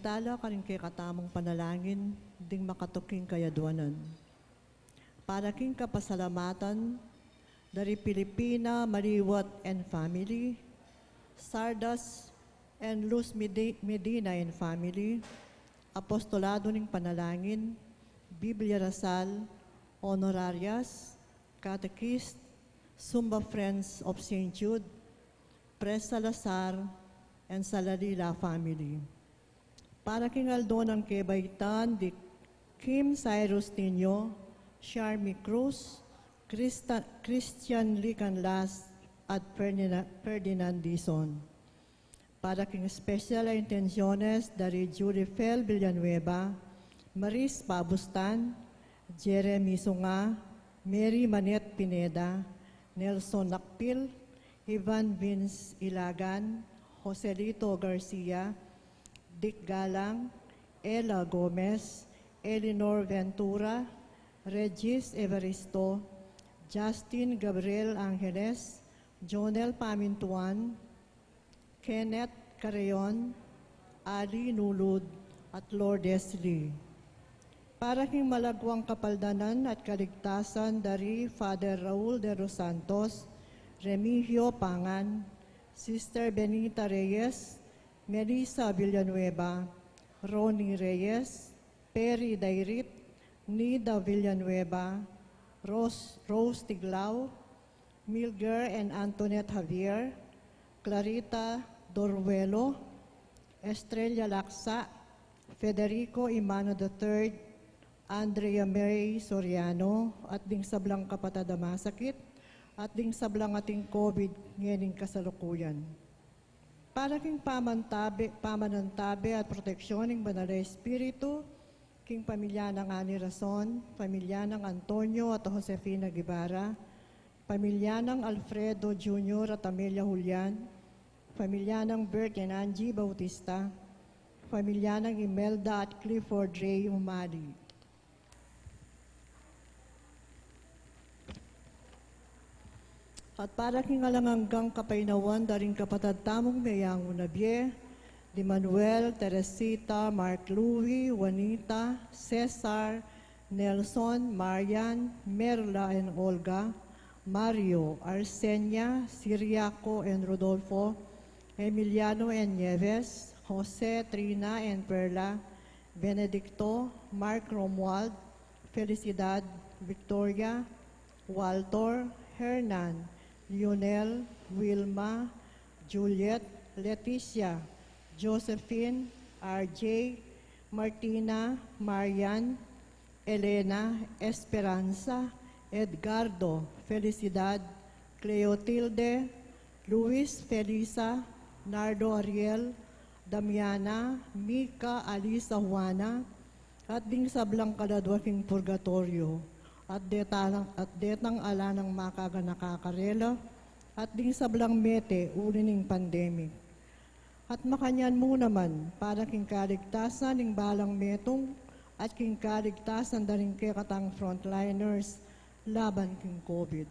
tala ka rin kay katamong panalangin, ding makatuking kayadwanan. Para king kapasalamatan, dari Pilipina, Mariwat and family, Sardas and Luz Medina and family, Apostolado ng Panalangin, Biblia Rasal, Honorarias, Catechist, Sumba Friends of St. Jude, Pres Salazar, and Salalila family. Para king Aldo ng Kebaytan, di Kim Cyrus Tinio, Charmy Cruz, Christian Licanlas, at Ferdinand Dizon. Para king Special Intenciones dari Judy Fel Villanueva, Maris Pabustan, Jeremy Sunga, Mary Manet Pineda, Nelson Nakpil, Ivan Vince Ilagan, Joselito Garcia, Dick Galang, Ella Gomez, Eleanor Ventura, Regis Evaristo, Justin Gabriel Angeles, Jonel Pamintuan, Kenneth Carreon, Ali Nulud, at Lourdes Lee. Para king malagwang kapaldanan at kaligtasan dari Father Raul de los Santos, Remigio Pangan, Sister Benita Reyes, Melissa Villanueva, Ronnie Reyes, Perry Dairit, Nida Villanueva, Rose Tiglao, Milger and Antoinette Javier, Clarita Dorwelo, Estrella Laksa, Federico Imano III, Andrea Mary Soriano, at ding sablang kapatada masakit, at ding sablang ating COVID ngayon kasalukuyan. Para king pamanantabi at proteksyon ng Banal na Espiritu, king pamilya ng Ani Rason, pamilya ng Antonio at Josefina Guevara, pamilya ng Alfredo Jr. at Amelia Julian, pamilya ng Bert and Angie Bautista, pamilya ng Imelda at Clifford Ray Umali. At para king alanganggang kapainawan daring kapatad tamong mayang unabye, di Manuel, Teresita, Mark Louie, Juanita, Cesar, Nelson, Marian, Merla and Olga, Mario, Arsenia, Siriaco and Rodolfo, Emiliano and Nieves, Jose, Trina and Perla, Benedicto, Mark Romuald, Felicidad, Victoria, Walter, Hernan, Lionel, Wilma, Juliet, Leticia, Josephine, RJ, Martina, Marian, Elena, Esperanza, Edgardo, Felicidad, Cleotilde, Luis Felisa, Nardo Ariel, Damiana, Mika, Alisa Juana, at ding sablang kaladwaking purgatorio, at detang ala ng makaga nakakarela, at ding sablang mete uli ng pandemic. At makanyan mo naman para king kaligtasan ng balang metong at king kaligtasan daring kekatang frontliners laban king COVID.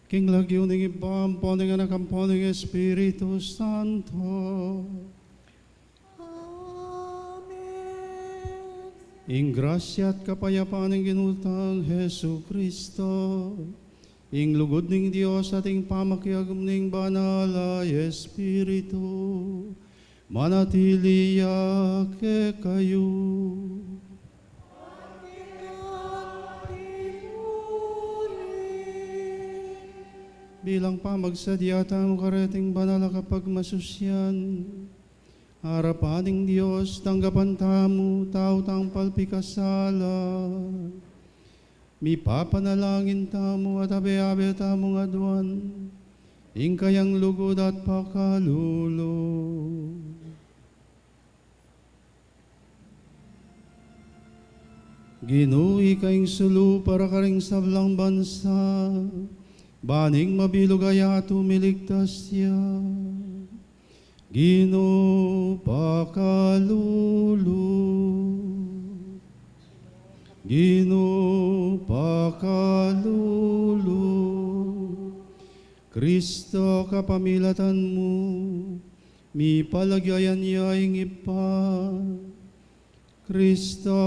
King lagyo ning ipampo ning akampo ning Espiritu Santo. Amen. Ing grasya at kapayapaan ng ginutang Hesu Kristo. Ing lugod ning Dios ating pamakiagom ning banal ay Espiritu. Manatiliya ke kayo. Bilang pamagsadya tamo karating banal kapag masusyan. Harapaning Diyos, tanggapan tamo, tao tang palpikasala. Mipapanalangin tamo at abe-abe tamo ngaduan, ingkayang lugod at pakalulo. Ginoo ikaing sulu para karing sablang bansa, baning mabilog ay ato miligtas siya. Ginoo pakalulo, Ginoo pakalulo. Kristo kapamilatan mo, mi palagyayan yaing ipa. Kristo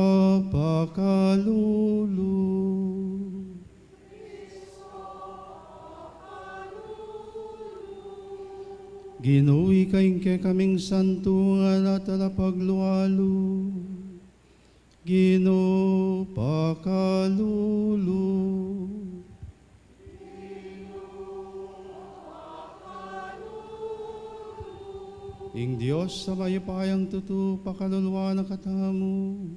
pakalulo. Ginuwi kaing ke kaming santungan at alapaglualo. Ginoo pakalulo. Ing Diyos sa mayapayang tutu pakaluluwa na katamu,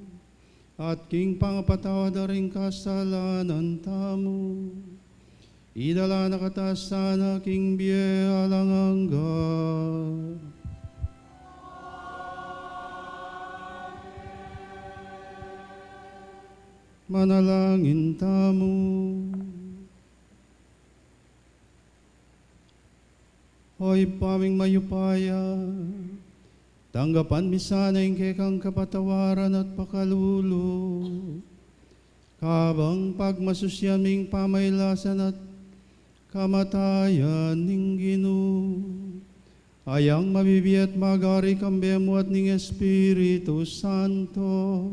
at king pangapatawa daring kasalanan tamu. Idala na katasana king biye alangangga. Manalangin tamu. Hoy paming mayupaya, tanggapan misana yung kekang kapatawaran at pakalulo. Kabang pagmasusyaning pamaylasan at kamatayan ning Ginoo. Ayang mabibiyat magari kambemo at ning Espiritu Santo.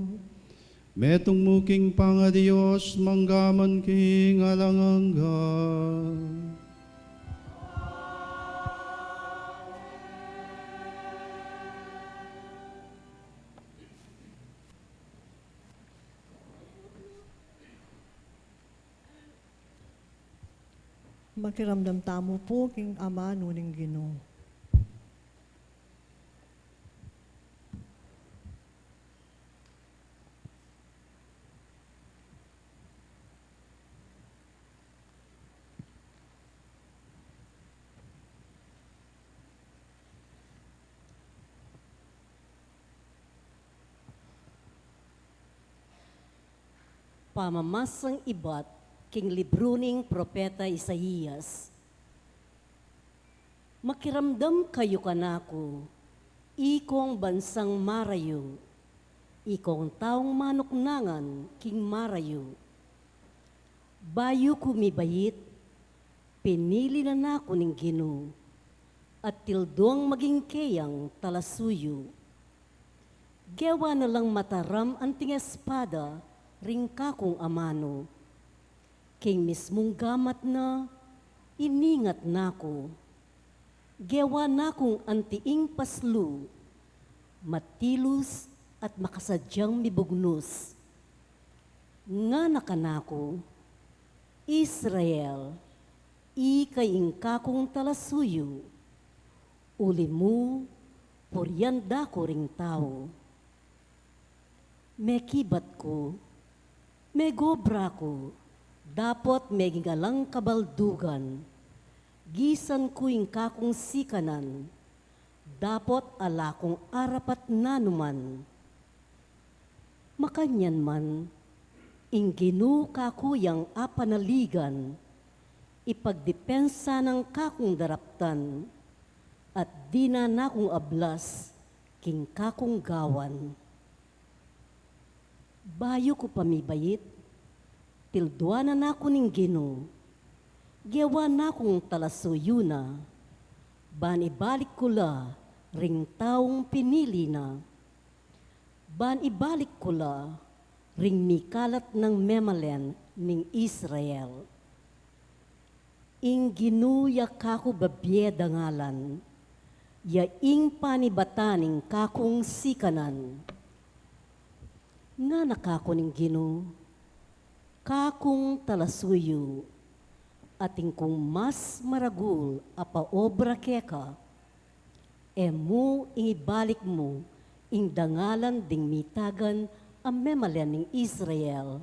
Metong muking pangadios manggaman king alangangga. Makiramdam tamo po king Ama nuning Ginoo. Pamamasang ibat king libruning propeta Isaías. Makiramdam kayo kanako, ikong bansang marayo, ikong taong manuknangan king marayo. Bayo kumibayit, pinili na nako ning Ginoo, at tildoang maging keyang talasuyo. Gewa na lang mataram anting espada, ring kakong amano. King mismong gamat na, iningat nako. Gewa nakong antiing paslu, matilus at makasadyang mibugnos. Nga nakanako, Israel, ikaing kakong talasuyo, uli mo, puryanda ko ring tao. Mekibat ko, megobra ko, dapot megingalang kabaldugan, gisan kuing kakong sikanan, dapot alakong arapat nanuman. Makanyan man, ingginu kakuyang apanaligan, ipagdepensa ng kakong daraptan, at di na nakong ablas, king kakong gawan. Bayo ko pamibayit, tilduanan ako ning Ginoo, Giyawa na kong talasuyo na, ban ibalik ko la, ring taong pinili na. Ban ibalik ko la, ring mikalat ng memalen ning Israel. Ing ginuya kako babyeda ngalan, yaing panibataning kakong sikanan. Nga nakako ning Ginoo, kakong talasuyo, ating kung mas maragul apa obra keka, mo ibalik mo ing dangalan ding mitagan ang memalen ning Israel.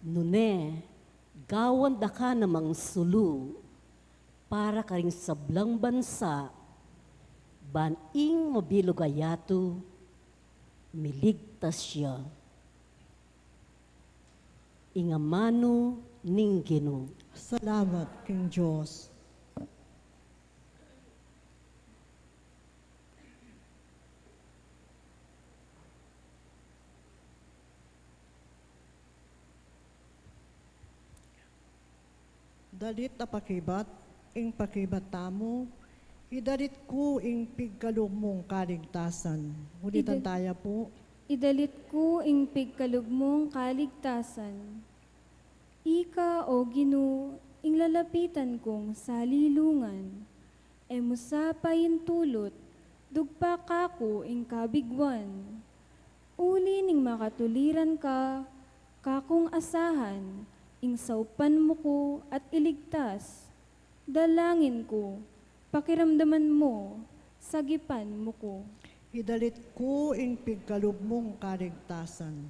Nune, gawan da ka namang sulu, para karing sablang bansa, baning mabilugayato, miligtas siya. Ingamano ning Ginoo. Salamat, King Diyos. Dalit na pakibat, ing pakibat tamo, idalit ko ing pigkalog mong kaligtasan. Ulitan tayo po. Idalit ko ing pigkalugmong kaligtasan. Ika o Ginoo, ing lalapitan kong salilungan. Musapayin tulot, dugpa kako ing kabigwan. Uli ning makatuliran ka, kakong asahan, ing saupan mo ko at iligtas. Dalangin ko, pakiramdaman mo, sagipan mo ko. Idalit ko ing pigkalog mong kaligtasan.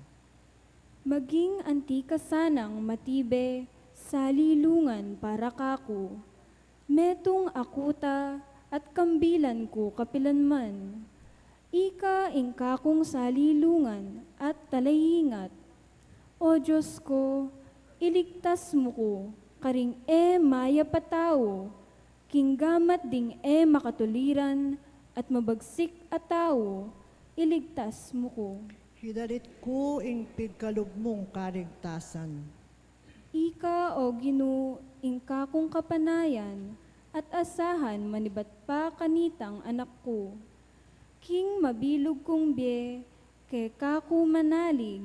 Maging antika sanang matibe, salilungan para kako. Metong akuta at kambilan ko kapilanman. Ika ing kakong salilungan at talayingat. O Diyos ko, iligtas mo ko, karing maya patao, kinggamat ding makatuliran, at mabagsik at tao, iligtas mo ko. Idalit ko ing pigkalog mong kaligtasan. Ika o Ginoo, ing kakong kapanayan, at asahan manibat pa kanitang anak ko. King mabilog kong bie, kay kako manalig,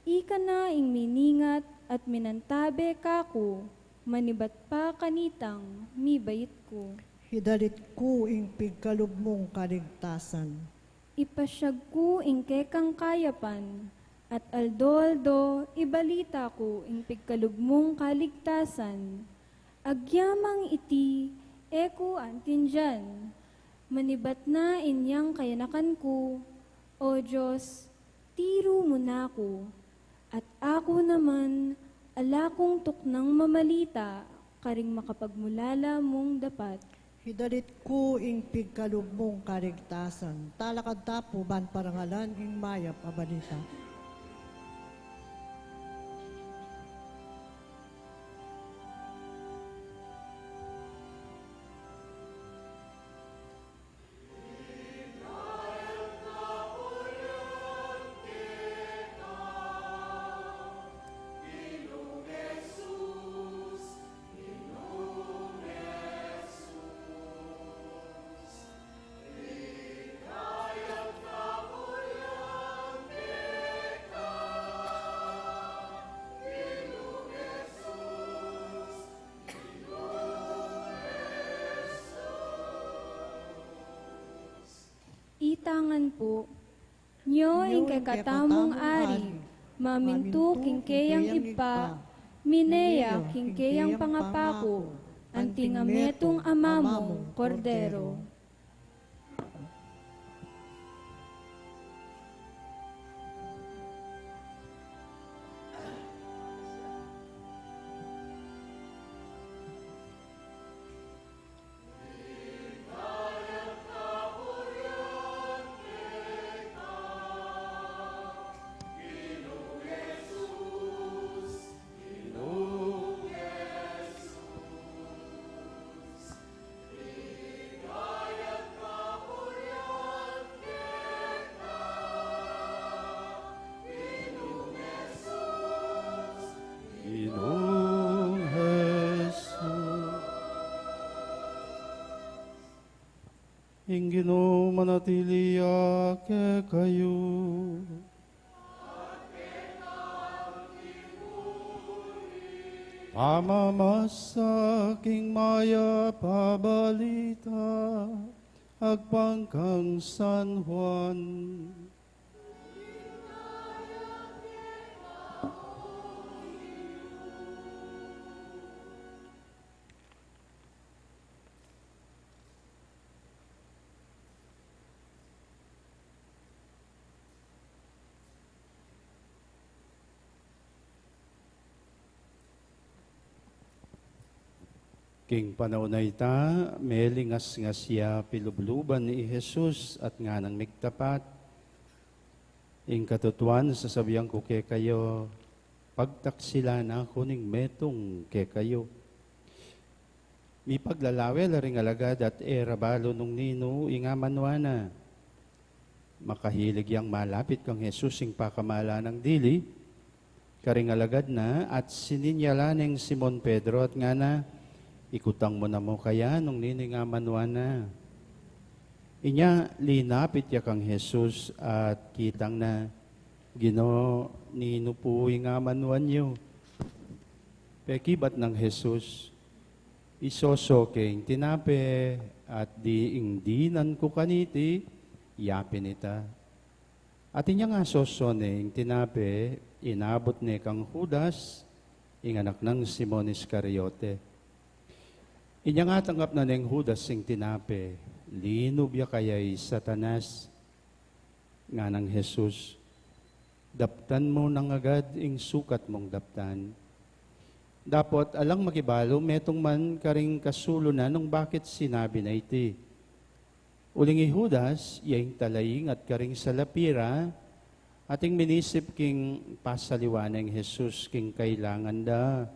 ika na ing miningat at minantabe kako, manibat pa kanitang mibayit ko. Idalit ko ing pigkalog mong kaligtasan. Ipasyag ko ing kekang kayapan, at aldo-aldo ibalita ko ing pigkalugmong kaligtasan. Agyamang iti, eko antin dyan, manibat na inyang kayanakan ko, o Diyos, tiro mo na ako, at ako naman, alakong tuknang mamalita, karing makapagmulala mong dapat. Idalit ko ing pigkalog mong kaligtasan. Talakad tapo ban parangalan ing mayap abalita. Itangan po, nyo ing kakatamong ari, mamintu kingkeyang ipa, mineya kingkeyang pangapako, anting ametong amamong kordero. ing Ginoo manatiliya ke kayo. Pamamasaking maya pabalita, agpangkang San Juan. King panahon na ita, melingas nga siya pilubluban ni Jesus at nga nang migtapat. Ing katutuan, sasabihan ko kay kayo, pagtaksila na ako ning metong kay kayo. Mi paglalawel ring alagad at erabalo nung nino, inga manwana. Makahilig yang malapit kang Jesus ing pakamala ng dili, karing alagad na at sininyala ng Simon Pedro at nga na, ikutang mo na mo kaya nung nini nga manwana. Inya, linapit ya kang Jesus at kitang na, Ginoo, nino po nga manuan niyo. Pekibat ng Jesus, isosoking tinape at diing dinan ko kaniti, yapin ita. At inya nga sosoning tinape, inabot ni kang Judas, inganak ng Simon Iscariote. Inya nga tanggap na ng Judas sing tinape, linub ya kaya'y Satanas, nga ng Jesus, daptan mo nang agad ing sukat mong daptan. Dapat alang makibalo, metong man karing kasulo na nung bakit sinabi na iti. Uling Judas, yaing talaying at karing salapira, ating minisip king pasaliwan ng Jesus king kailangan da,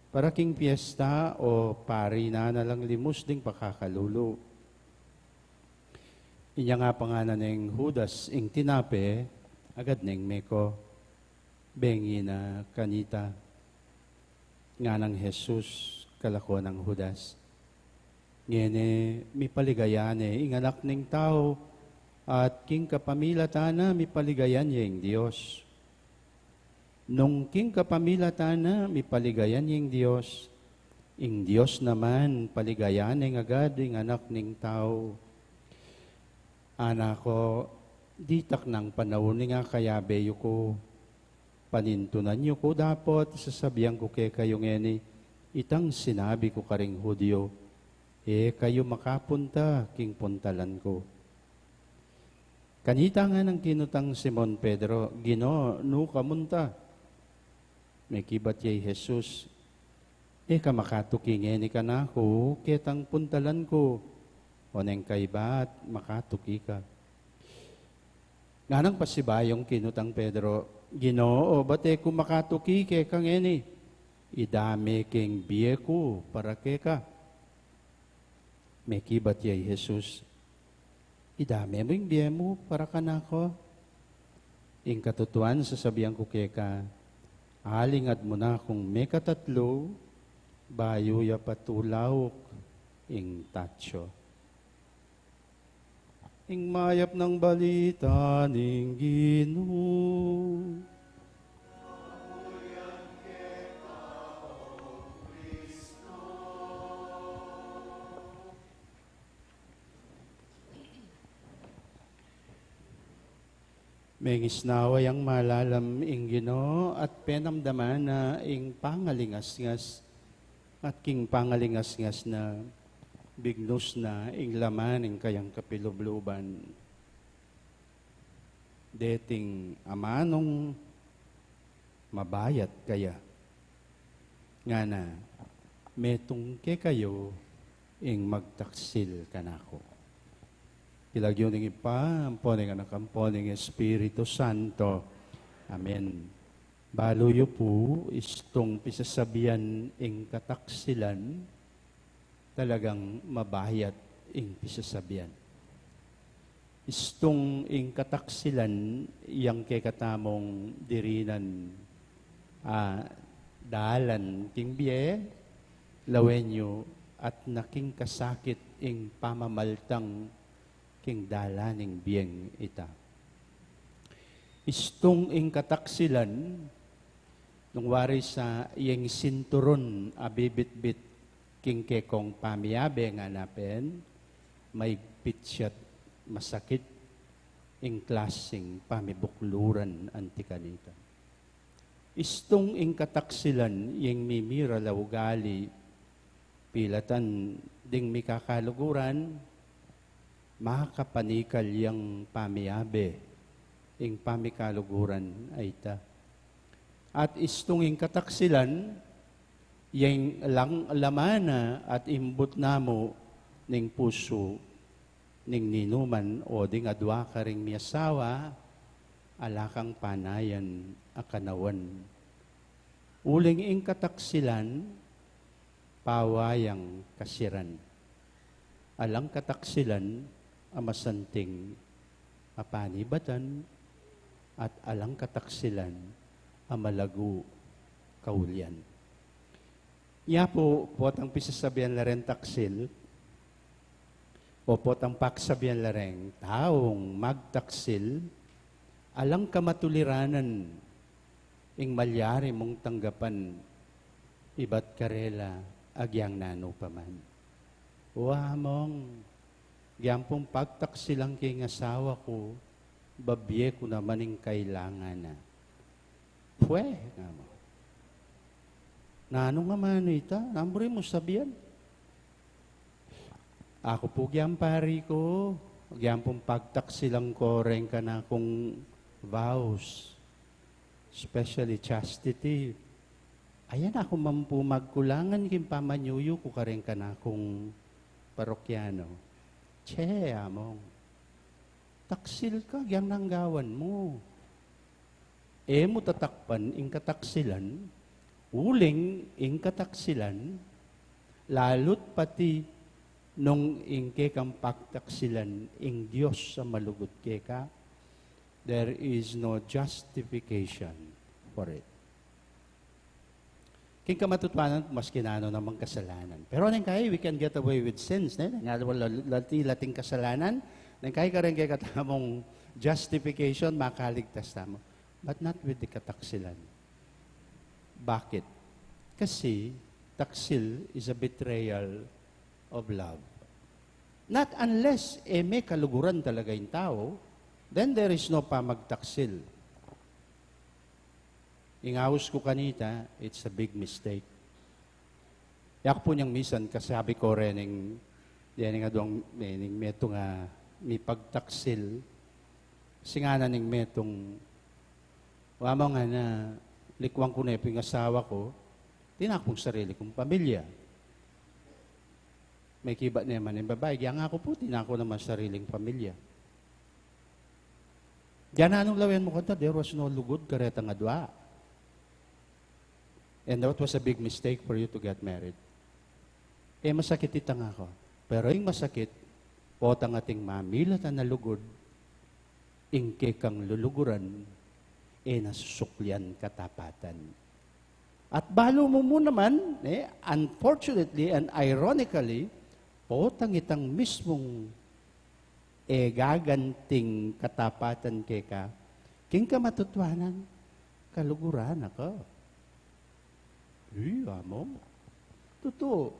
para king piyesta o pari na nalang limos ding pakakalulo. Inya nga panganan ng Judas ing tinape, agad ng meko, bengi na kanita. Nga ng Jesus, kalako ng Judas. Ngene, mi paligayane, inganak ng tao, at king kapamilatana, mi paligayan niya ing Diyos. Nung king kapamilatana, mi paligayan yung Diyos. Ing Diyos naman, paligayan ng agad yung anak ng tao. Anak ko, ditak ng panahon nga kaya beyo ko. Panintunan niyo ko dapat, sasabihan ko kay kayo ngeni, itang sinabi ko karing Hudyo, kayo makapunta, king puntalan ko. Kanita nga ng kinutang Simon Pedro, Ginoo, no kamunta. May kibat yay Jesus, ka makatukingeni ka na ako, ketang puntalan ko, o neng kaibat, makatuki ka. Nga nang pasibayong kinutang Pedro, Ginoo, bate ko makatuki ke kang eni, idame keng biye ko para ke ka. May kibat yay Jesus, idame mo yung biye mo para ka na ako. Ing katutuan, sasabihan ko ke ka, alingad mo na kung may katatlo, bayo ya patulaw ing tatsyo. Ing mayap ng balita ning Ginoo. Mengis naway ang malalam ing Ginoo at penamdaman na ing pangalingas-ngas at king pangalingas-ngas na bignos na ing laman ing kayang kapilubluban. Deting amanong mabayat kaya. Nga na, metong ke kayo ing magtaksil kanako. Ilagyo ng ipa, amponing anak, amponing Espiritu Santo. Amen. Baluyo po, istong pisasabihan ing kataksilan, talagang mabayat ing pisasabihan. Istong ing kataksilan, yang kay katamong dirinan, dalan king biye, lawenyo, at naking kasakit ing pamamaltang king dalaning biyeng ita. Istong ing kataksilan, nung wari sa iyeng sinturon abibit-bit king kekong pamiyabe nga napen, may pitsyat masakit ing klaseng pamibukluran antikanita. Istong ing kataksilan iyeng mimira laugali, pilatan ding mikakaluguran, makapanikal yang pamiyabe, ing pamikaluguran ay ta. At istong ing kataksilan, yang lang lamana at imbut namo ning puso, ning ninuman o ding adwa ka ring miyasawa, alakang panayan akanawan. Uling ing kataksilan, pawayang kasiran. Alang kataksilan, amasanting apanibatan, at alang kataksilan, amalagu kaulyan. Ya po, potang pisasabihan la rin taksil, o potang paksabihan la rin, taong magtaksil, alang kamatuliranan, ing malyari mong tanggapan, iba't karela, agyang nano paman. Mong, giyampong pagtaksilang king asawa ko, babye ko naman ing kailangan na. Pwe, nga mo. Nano nga mano ita? Namburi mo sabihan. Ako po pari ko, giyampong pagtaksilang ko rin ka na kung vows, especially chastity. Ayan ako mampu magkulangan kin pamanyuyo ko ka rin ka na kung parokyano. Che, among. Taksil ka, gyang nanggawan mo. Mo tatakpan ing kataksilan, uling ing kataksilan, lalot pati nung ing kekang pagtaksilan ing Diyos sa malugot keka, there is no justification for it. King kamatutwanan, mas kinano namang kasalanan. Pero nang kaya, we can get away with sins. Nga lating kasalanan, nang kaya ka rin kaya katamong justification, makaligtas tamo. But not with the kataksilan. Bakit? Kasi taksil is a betrayal of love. Not unless may kaluguran talaga yung tao, then there is no pamagtaksil. Ingawos ko kanita, it's a big mistake. Yak po niyang misan, kasabi ko rin ng nga doang meto nga may pagtaksil, singana ng metong wamaw nga na likwang ko na yung asawa ko, tinakpong sarili kong pamilya. May kiba naman yung babae, kaya nga ako po, tinako naman sariling pamilya. Diyan anong lawen mo kanta, there was no lugod, kareta nga dwa. And that was a big mistake for you to get married. Masakit itang ako. Pero yung masakit, potang ating mamilat na lugod, ingke kang luluguran, nasusuklian katapatan. At balo mo naman, unfortunately and ironically, potang itang mismong gaganting katapatan keka, king ka matutwanan, kaluguran ako. Mo. Totoo.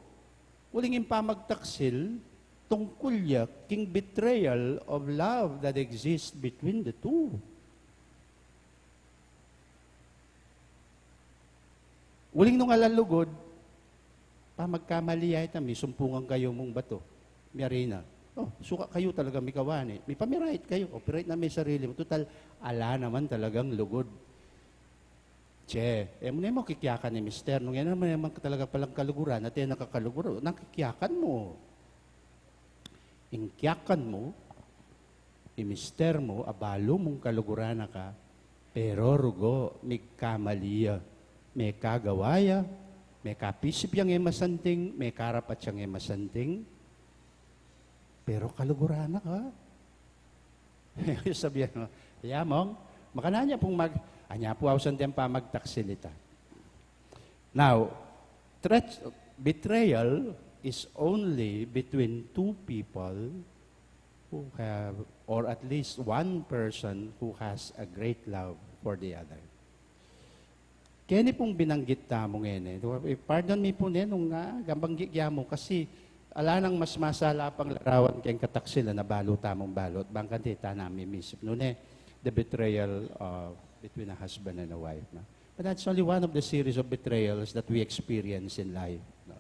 Uling yung pamagtaksil, tungkol ya, king betrayal of love that exists between the two. Uling nung alalugod, pamagkamali ay tami, sumpungan kayo mong bato. Miyarina. Suka kayo talaga may kawani. May pamirahit kayo. Operate na may sarili mo. Total, ala naman talagang lugod. Che, mo kikiyakan ni mister. Nung yan naman talaga palang kaluguran, at yan nakakaluguran, nakikiyakan mo. Ingkiyakan mo, mister mo, abalo mong kaluguran na ka, pero rugo, may kamaliya, may kagawaya, may kapisip yang masanting, may karapat yang masanting, pero kaluguran na ka. Sabihan mo, yamong, makananya pong anya po awsan din pa magtaksilita. Now, betrayal is only between two people who have, or at least one person who has a great love for the other. Kaya pong binanggit tamo ngayon pardon me po nung gambang mo kasi ala nang mas masala pang larawan kayong kataksila na balo tamong balot. Bangkan tita namin misip the betrayal between a husband and a wife. No? But that's only one of the series of betrayals that we experience in life. No?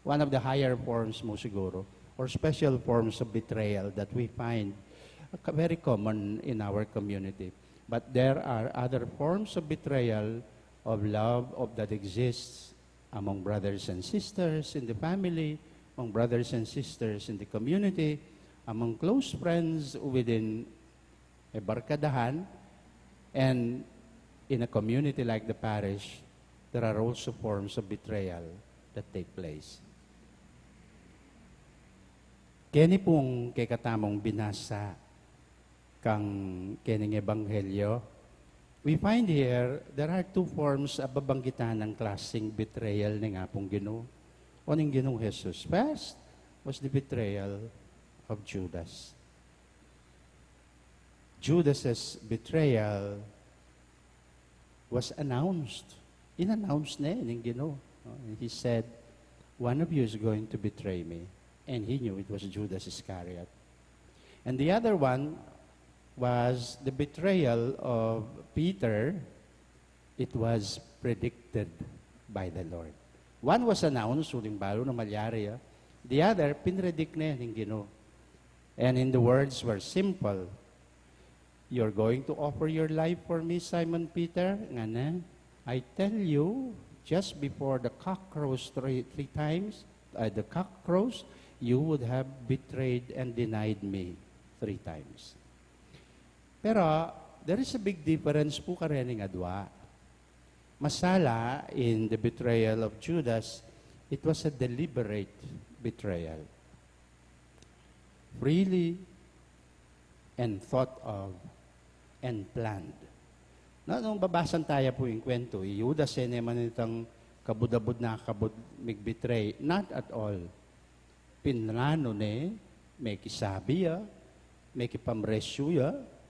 One of the higher forms mo siguro, or special forms of betrayal that we find very common in our community. But there are other forms of betrayal of love that exists among brothers and sisters in the family, among brothers and sisters in the community, among close friends within a barkadahan, and in a community like the parish, there are also forms of betrayal that take place. Kini pong kay katamong binasa kang kining ebanghelyo, we find here, there are two forms of babanggitan ng klaseng betrayal ni nga pong Ginoo. O ng Ginoong Jesus. First was the betrayal of Judas. Judas's betrayal was announced. In-announced na ng Ginoo. He said, one of you is going to betray me. And he knew it was Judas Iscariot. And the other one was the betrayal of Peter. It was predicted by the Lord. One was announced, uling balo na malyari. The other, pinredict na ng Ginoo. And in the words were simple. You're going to offer your life for me, Simon Peter? Nga na, I tell you, just before the cock crows three times, you would have betrayed and denied me 3 times. Pero, there is a big difference po karening adwa. Masala, in the betrayal of Judas, it was a deliberate betrayal. Freely and thought of and planned. Nung babasan tayo po yung kwento, Judas naman itang kabudabud na mig-betray. Not at all. Pinrano may kisabi may kipamresyo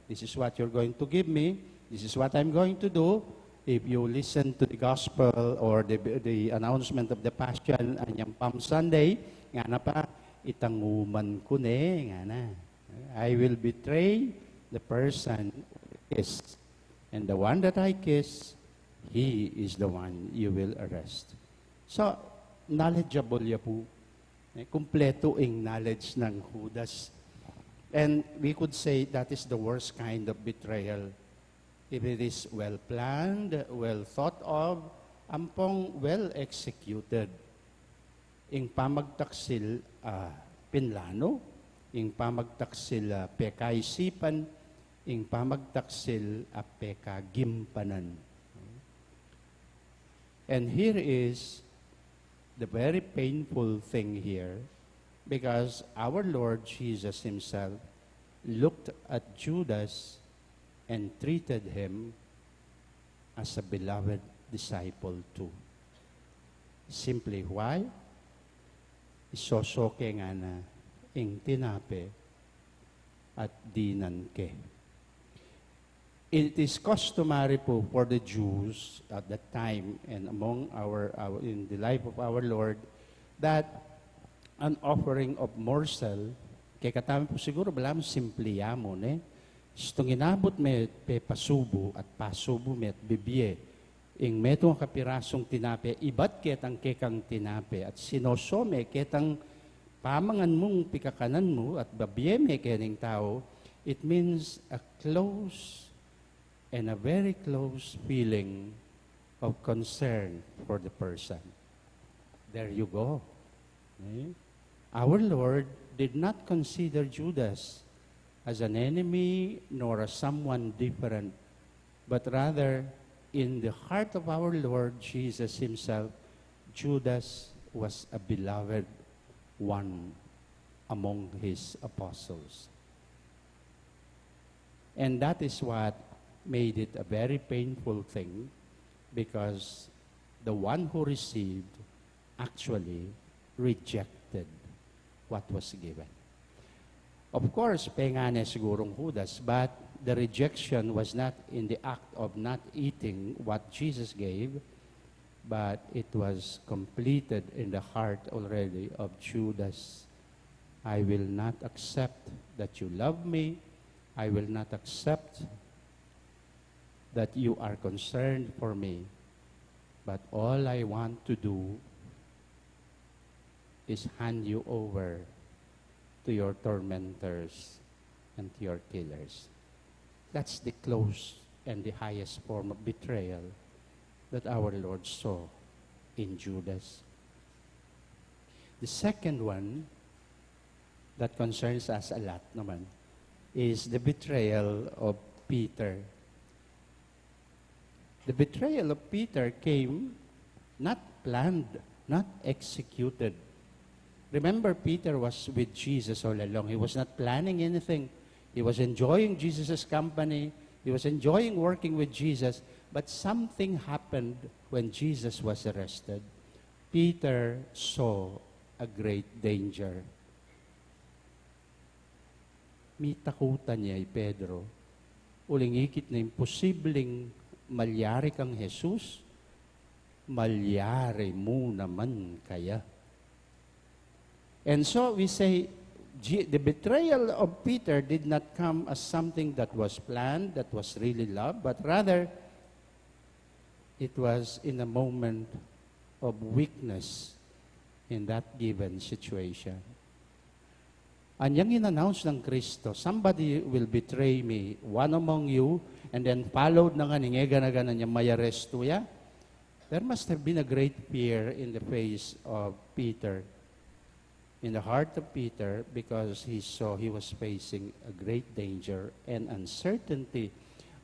this is what you're going to give me, this is what I'm going to do. If you listen to the gospel or the announcement of the Passion, anyang Palm Sunday, nga na pa, itanguman ko nga na. I will betray the person who kissed. And the one that I kiss, he is the one you will arrest. So, knowledgeable ya po. Kumpleto ang knowledge ng Judas. And we could say that is the worst kind of betrayal. If it is well-planned, well thought of, ampong well-executed. Ing pamagtaksil pinlano, ing pamagtaksil pekaisipan, ing pamagtaksil pekagimpanan. And here is the very painful thing here, because our Lord Jesus himself looked at Judas and treated him as a beloved disciple too. Simply why? Isosoke nga na ing tinape at dinanke. It is customary po for the Jews at that time and among in the life of our Lord that an offering of morsel, kay katami po siguro balam simple yamo Itong inabot may pasubo at pasubo may at bibye. Ing metong kapirasong tinape, ibat ketang kekang tinape at sinosome ketang pamangan mong pikakanan mo at babye may kening tao, it means a close and a very close feeling of concern for the person. There you go. Okay? Our Lord did not consider Judas as an enemy nor as someone different, but rather in the heart of our Lord Jesus himself, Judas was a beloved one among his apostles. And that is what made it a very painful thing, because the one who received actually rejected what was given. Of course, pengane sigurong Judas, but the rejection was not in the act of not eating what Jesus gave, but it was completed in the heart already of Judas. I will not accept that you love me. I will not accept that you are concerned for me. But all I want to do is hand you over to your tormentors and to your killers. That's the close and the highest form of betrayal that our Lord saw in Judas. The second one that concerns us a lot naman is the betrayal of Peter. The betrayal of Peter came not planned, not executed. Remember, Peter was with Jesus all along. He was not planning anything. He was enjoying Jesus' company. He was enjoying working with Jesus. But something happened when Jesus was arrested. Peter saw a great danger. May takutan niya ay Pedro. Uling-ikit na imposibleng malyari kang Jesus, malyari mo naman kaya. And so we say, the betrayal of Peter did not come as something that was planned, that was really love, but rather, it was in a moment of weakness in that given situation. Anyang in-announce ng Kristo, somebody will betray me, one among you, and then followed na nga ningega na ganan niya, may arresto ya. There must have been a great fear in the face of Peter, in the heart of Peter, because he saw he was facing a great danger and uncertainty,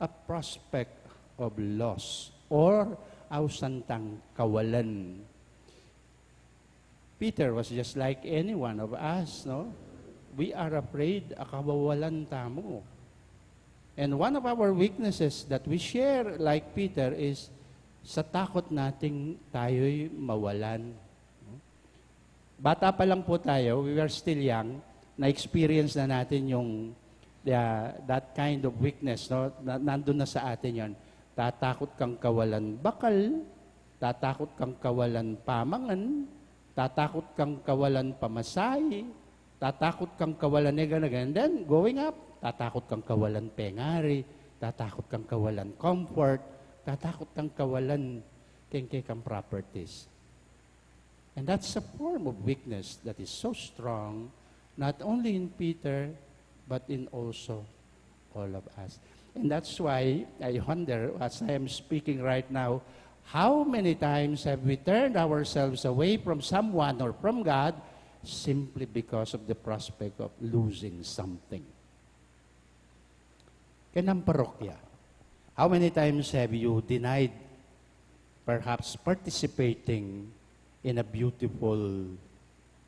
a prospect of loss, or ausantang kawalan. Peter was just like any one of us, no? We are afraid akawawalan tamo. And one of our weaknesses that we share like Peter is sa takot nating tayo'y mawalan. Bata pa lang po tayo, we were still young, na-experience na natin yung that kind of weakness, no? Nandun na sa atin yon. Tatakot kang kawalan bakal, tatakot kang kawalan pamangan, tatakot kang kawalan pamasahe, tatakot kang kawalan and then going up, tatakot kang kawalan pengari, tatakot kang kawalan comfort, tatakot kang kawalan kengke kang properties. And that's a form of weakness that is so strong, not only in Peter, but in also all of us. And that's why I wonder, as I am speaking right now, how many times have we turned ourselves away from someone or from God simply because of the prospect of losing something? Kanang parokya, how many times have you denied perhaps participating in a beautiful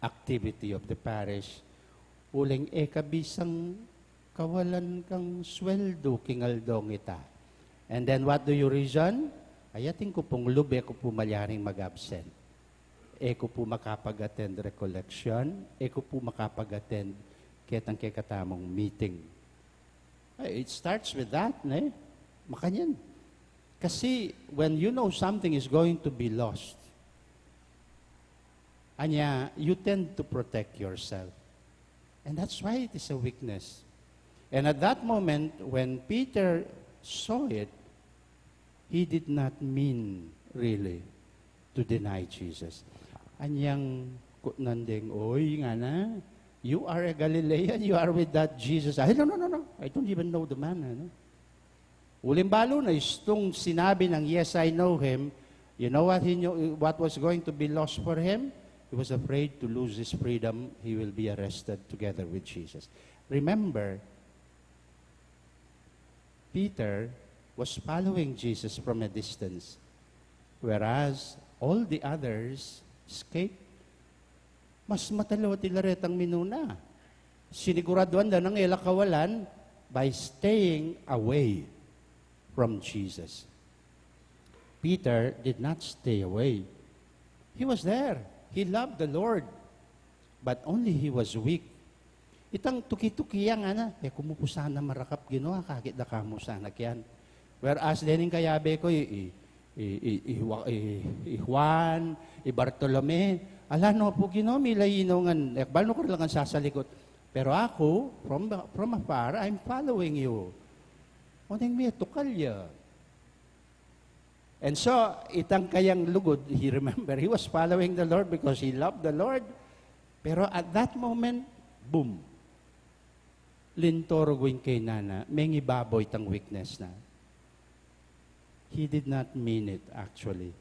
activity of the parish? Uling kabisang kawalan kang sweldo kingaldong ita. And then what do you reason? Ayating ko pong lube ko po malyaring mag-absent. Eko po makapag-attend recollection, eko po makapag-attend ketang kekatamong meeting. It starts with that, ne? Makanyan. Kasi when you know something is going to be lost, anya, you tend to protect yourself. And that's why it is a weakness. And at that moment, when Peter saw it, he did not mean really to deny Jesus. Anyang nanding, oy nga na, you are a Galilean, you are with that Jesus. Ay, no, I don't even know the man. Ano? Ulimbalo na, itong sinabi ng yes, I know him, you know what he knew, what was going to be lost for him? He was afraid to lose his freedom. He will be arrested together with Jesus. Remember, Peter was following Jesus from a distance, whereas all the others escaped. Mas matalaw-tilaret ang minuna. Siniguraduan na ng ilakawalan by staying away from Jesus. Peter did not stay away. He was there. He loved the Lord, but only he was weak. Itang tuki-tukiya nga na, kumupusan na marakap ginawa, kakit da kamo sana kyan. Whereas dening kayabe ko, Juan, Bartolome, ala no po gino, milayinaw nga, ekbal no ko lang ang sasalikot. Pero ako, from afar, I'm following you. Unang may tukalya. And so, itang kayang lugod, he was following the Lord because he loved the Lord. Pero at that moment, boom. Lintoro gwin kay nana, may ibaboy tang weakness na. He did not mean it, actually.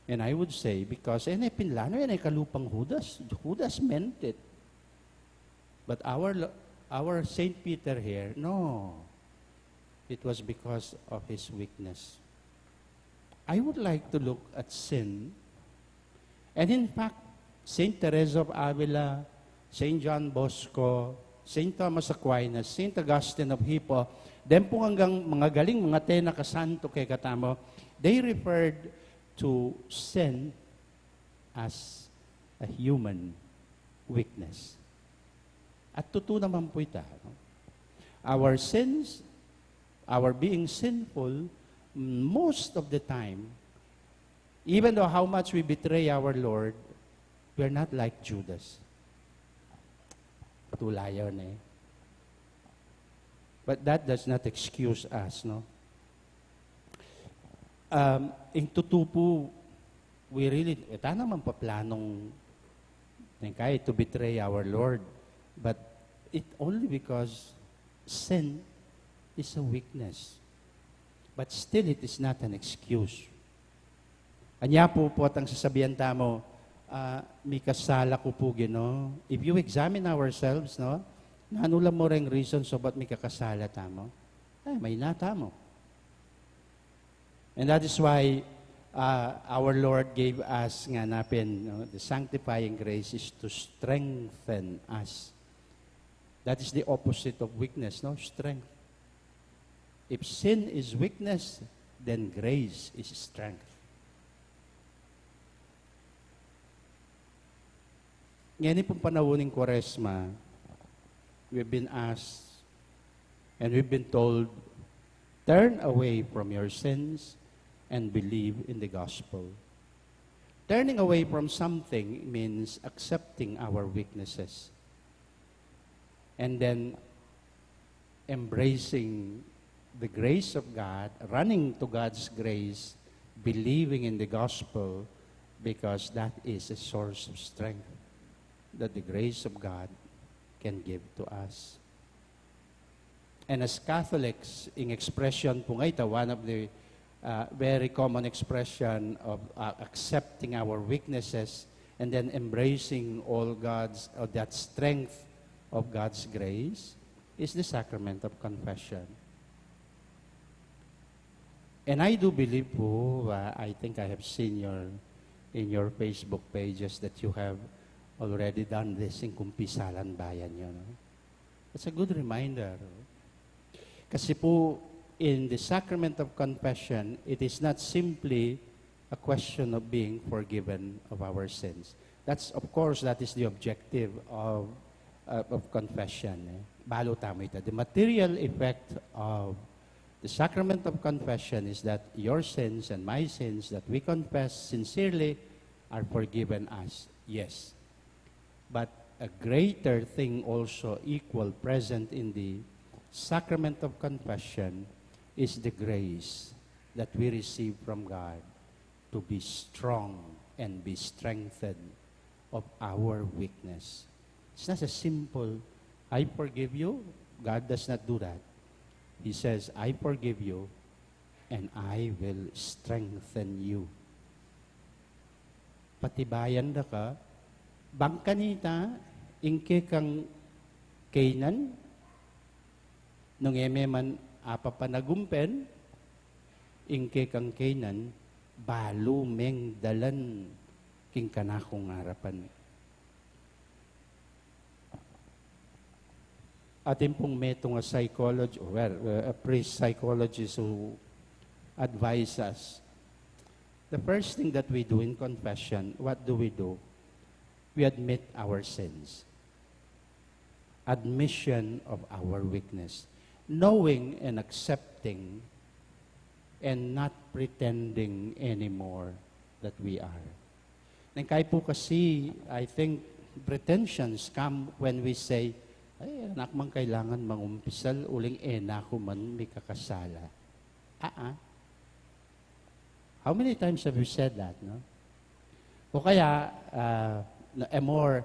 And I would say, because pinlano yan ay kalupang Judas meant it. But our Saint Peter here, no. It was because of his weakness. I would like to look at sin. And in fact, Saint Teresa of Avila, Saint John Bosco, Saint Thomas Aquinas, Saint Augustine of Hippo, then po hanggang mga galing, mga tena kasanto kay katamo, they referred to sin as a human weakness. At totoo naman po ito. No? Our sins, our being sinful, most of the time, even though how much we betray our Lord, we're not like Judas. Patulayaw na eh. But that does not excuse us, no? In tutupo, we really, ita naman pa planong kaya to betray our Lord. But it only because sin is a weakness. But still, it is not an excuse. Anya po ang sasabihan tamo, may kasala ko po, Gino. If you examine ourselves, no, nanulam mo rin reason so ba't may kakasala tamo? May natamo. And that is why our Lord gave us nga napin, no, the sanctifying grace is to strengthen us. That is the opposite of weakness, no? Strength. If sin is weakness, then grace is strength. Ngayon pong panawoning Kwaresma, we've been asked and we've been told, turn away from your sins and believe in the gospel. Turning away from something means accepting our weaknesses and then embracing the grace of God, running to God's grace, believing in the gospel, because that is a source of strength that the grace of God can give to us. And as Catholics, in expression po nga ito, one of the very common expression of accepting our weaknesses and then embracing all that strength of God's grace is the sacrament of confession. And I do believe po, I think I have seen in your Facebook pages that you have already done this in Kumpisalan Bayan nyo. No? It's a good reminder. Kasi po, in the sacrament of confession, it is not simply a question of being forgiven of our sins. That's, of course, that is the objective of confession. Balo tamo ito. The material effect of the sacrament of confession is that your sins and my sins that we confess sincerely are forgiven us. Yes. But a greater thing also equal present in the sacrament of confession is the grace that we receive from God to be strong and be strengthened of our weakness. It's not a simple, I forgive you. God does not do that. He says, I forgive you and I will strengthen you. Patibayan da ka, bangkanita, ingke kang Canaan, nung man apapanagumpen, ingke kang Canaan, balo meng dalan king kanakong harapan. Atin pong metong psychologist, a priest psychologist who advise us. The first thing that we do in confession, what do? We admit our sins. admission of our weakness, knowing and accepting and not pretending anymore that we are. Nang kaya po kasi, I think, pretensions come when we say, ay, anak man kailangan mangumpisal, uling ko man may kakasala. How many times have you said that, no? O kaya, a more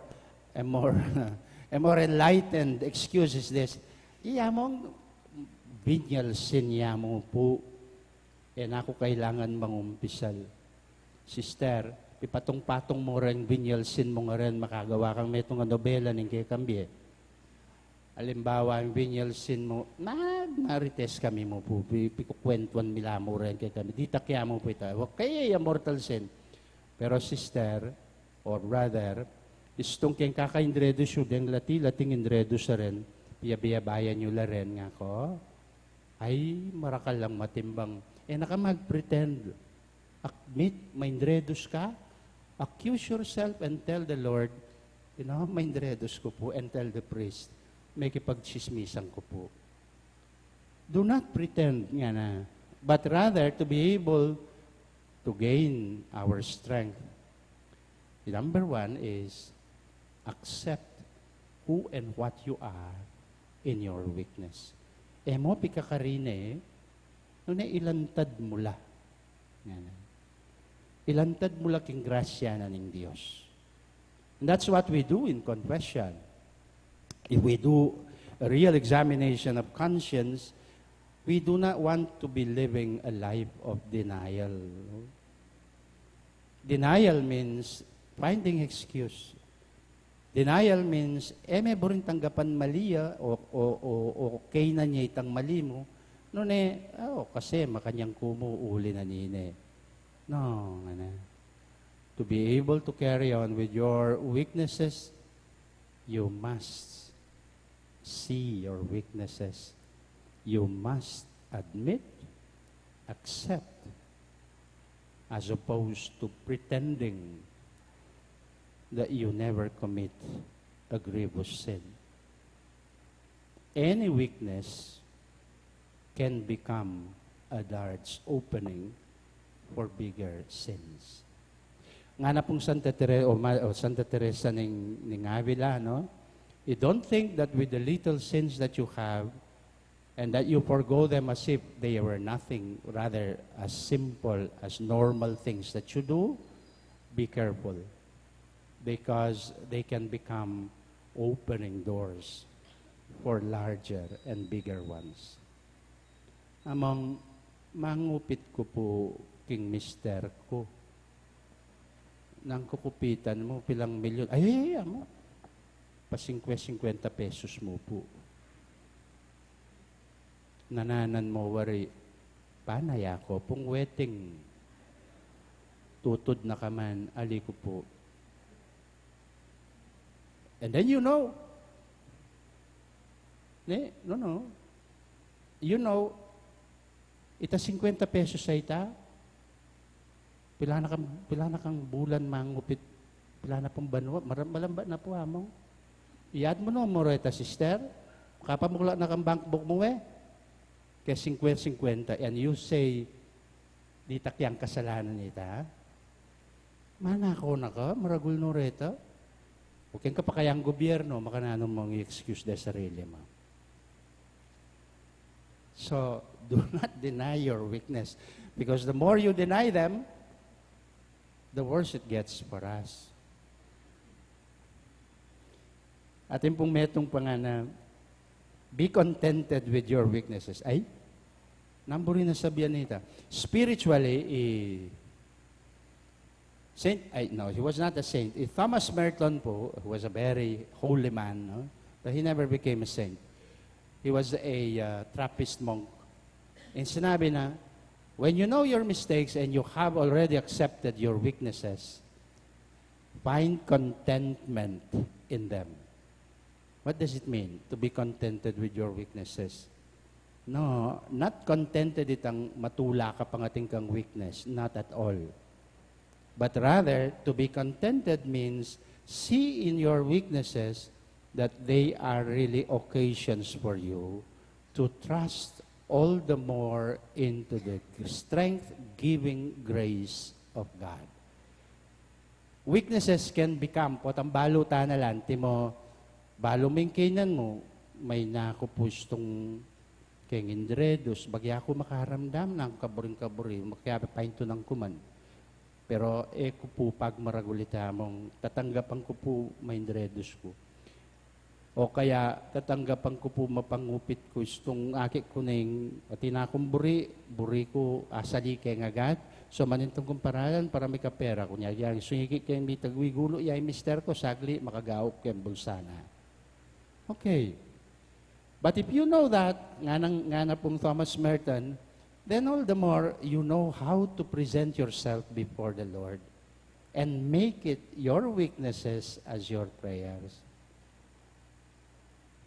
enlightened excuse is this, mong venial sin mo po, ako kailangan mangumpisal. Sister, ipatong-patong mo rin venial sin mo nga rin, makagawa kang metong nobela ng kay Kambie. Alimbawa, ang venial sin mo, marites kami mo po, pikukwentuan mila mo rin kay kami. Di takya mo po ito. Kaya yung mortal sin. Pero sister, or brother, istong keng kakaindredo siya, deng lating indredo sa rin, biyabayan nyo la rin nga ko, ay marakal lang matimbang. Nakamag-pretend. Admit, maindredos ka, accuse yourself and tell the Lord, maindredos ko po, and tell the priest, may kipagchismisan ko po. Do not pretend nga na, but rather to be able to gain our strength. Number one is accept who and what you are in your weakness. Mo pikakarine, nung ilantad mula. Ilantad mula king grasya na ng Diyos. And that's what we do in confession. If we do a real examination of conscience, we do not want to be living a life of denial. Denial means finding excuse. Denial means, may buring tanggapan maliya o okay na niya itang mali mo. Kasi makanyang kumuuli na nine. No, to be able to carry on with your weaknesses, you must see your weaknesses. You must admit, accept, as opposed to pretending that you never commit a grievous sin. Any weakness can become a dart's opening for bigger sins. Nga na pong Santa Teresa ng Avila, no? You don't think that with the little sins that you have and that you forgo them as if they were nothing, rather as simple as normal things that you do, be careful. Because they can become opening doors for larger and bigger ones. Among mangupit ko po king mister ko, nang kukupitan mo pilang milyon, mo, pa 50 pesos mo po. Nananan mo wari, panay ako, pong wedding, tutod na kaman, ali ko po. And then you know, ita 50 pesos sa ita, pila na kang bulan mangupit, pila na pong banwa, malamba na po among. Iyad mo no, moreta sister, kapamukla na kang bank book mo kaya 50-50, and you say, di takyang kasalanan ita, manako na ka, maragul no reta, okay ka pa kayang gobyerno, makananong mong i-excuse dahil sarili mo. So, do not deny your weakness, because the more you deny them, the worse it gets for us. Atin pong metong pangana, be contented with your weaknesses. Ay, namburin na sabihan nita. Spiritually, he was not a saint. Thomas Merton po, who was a very holy man, no? But he never became a saint. He was a Trappist monk. And sinabi na, when you know your mistakes and you have already accepted your weaknesses, find contentment in them. What does it mean to be contented with your weaknesses? No, not contented itang matula ka pangating kang weakness, not at all. But rather, to be contented means see in your weaknesses that they are really occasions for you to trust all the more into the strength-giving grace of God. Weaknesses can become, potang baluta na lang, mo, balumingkinan mo, may nakupustong kengindredos, bagya ako makaramdam ng kaburing-kaburi, makiyapapain to ng kuman. Pero ko po pag maragulita mong, tatanggapan ko po maindredos ko. O kaya tatanggapan ko po mapangupit ko itong akit ko na yung tinakong buri ko asali kay agad. So manintong kumparalan para may kapera. Kunya, yung sungikit kay may tagwigulo, yung mister ko, sagli, makagaok kay bulsana. Okay. But if you know that, nga na pong Thomas Merton, then all the more you know how to present yourself before the Lord and make it your weaknesses as your prayers.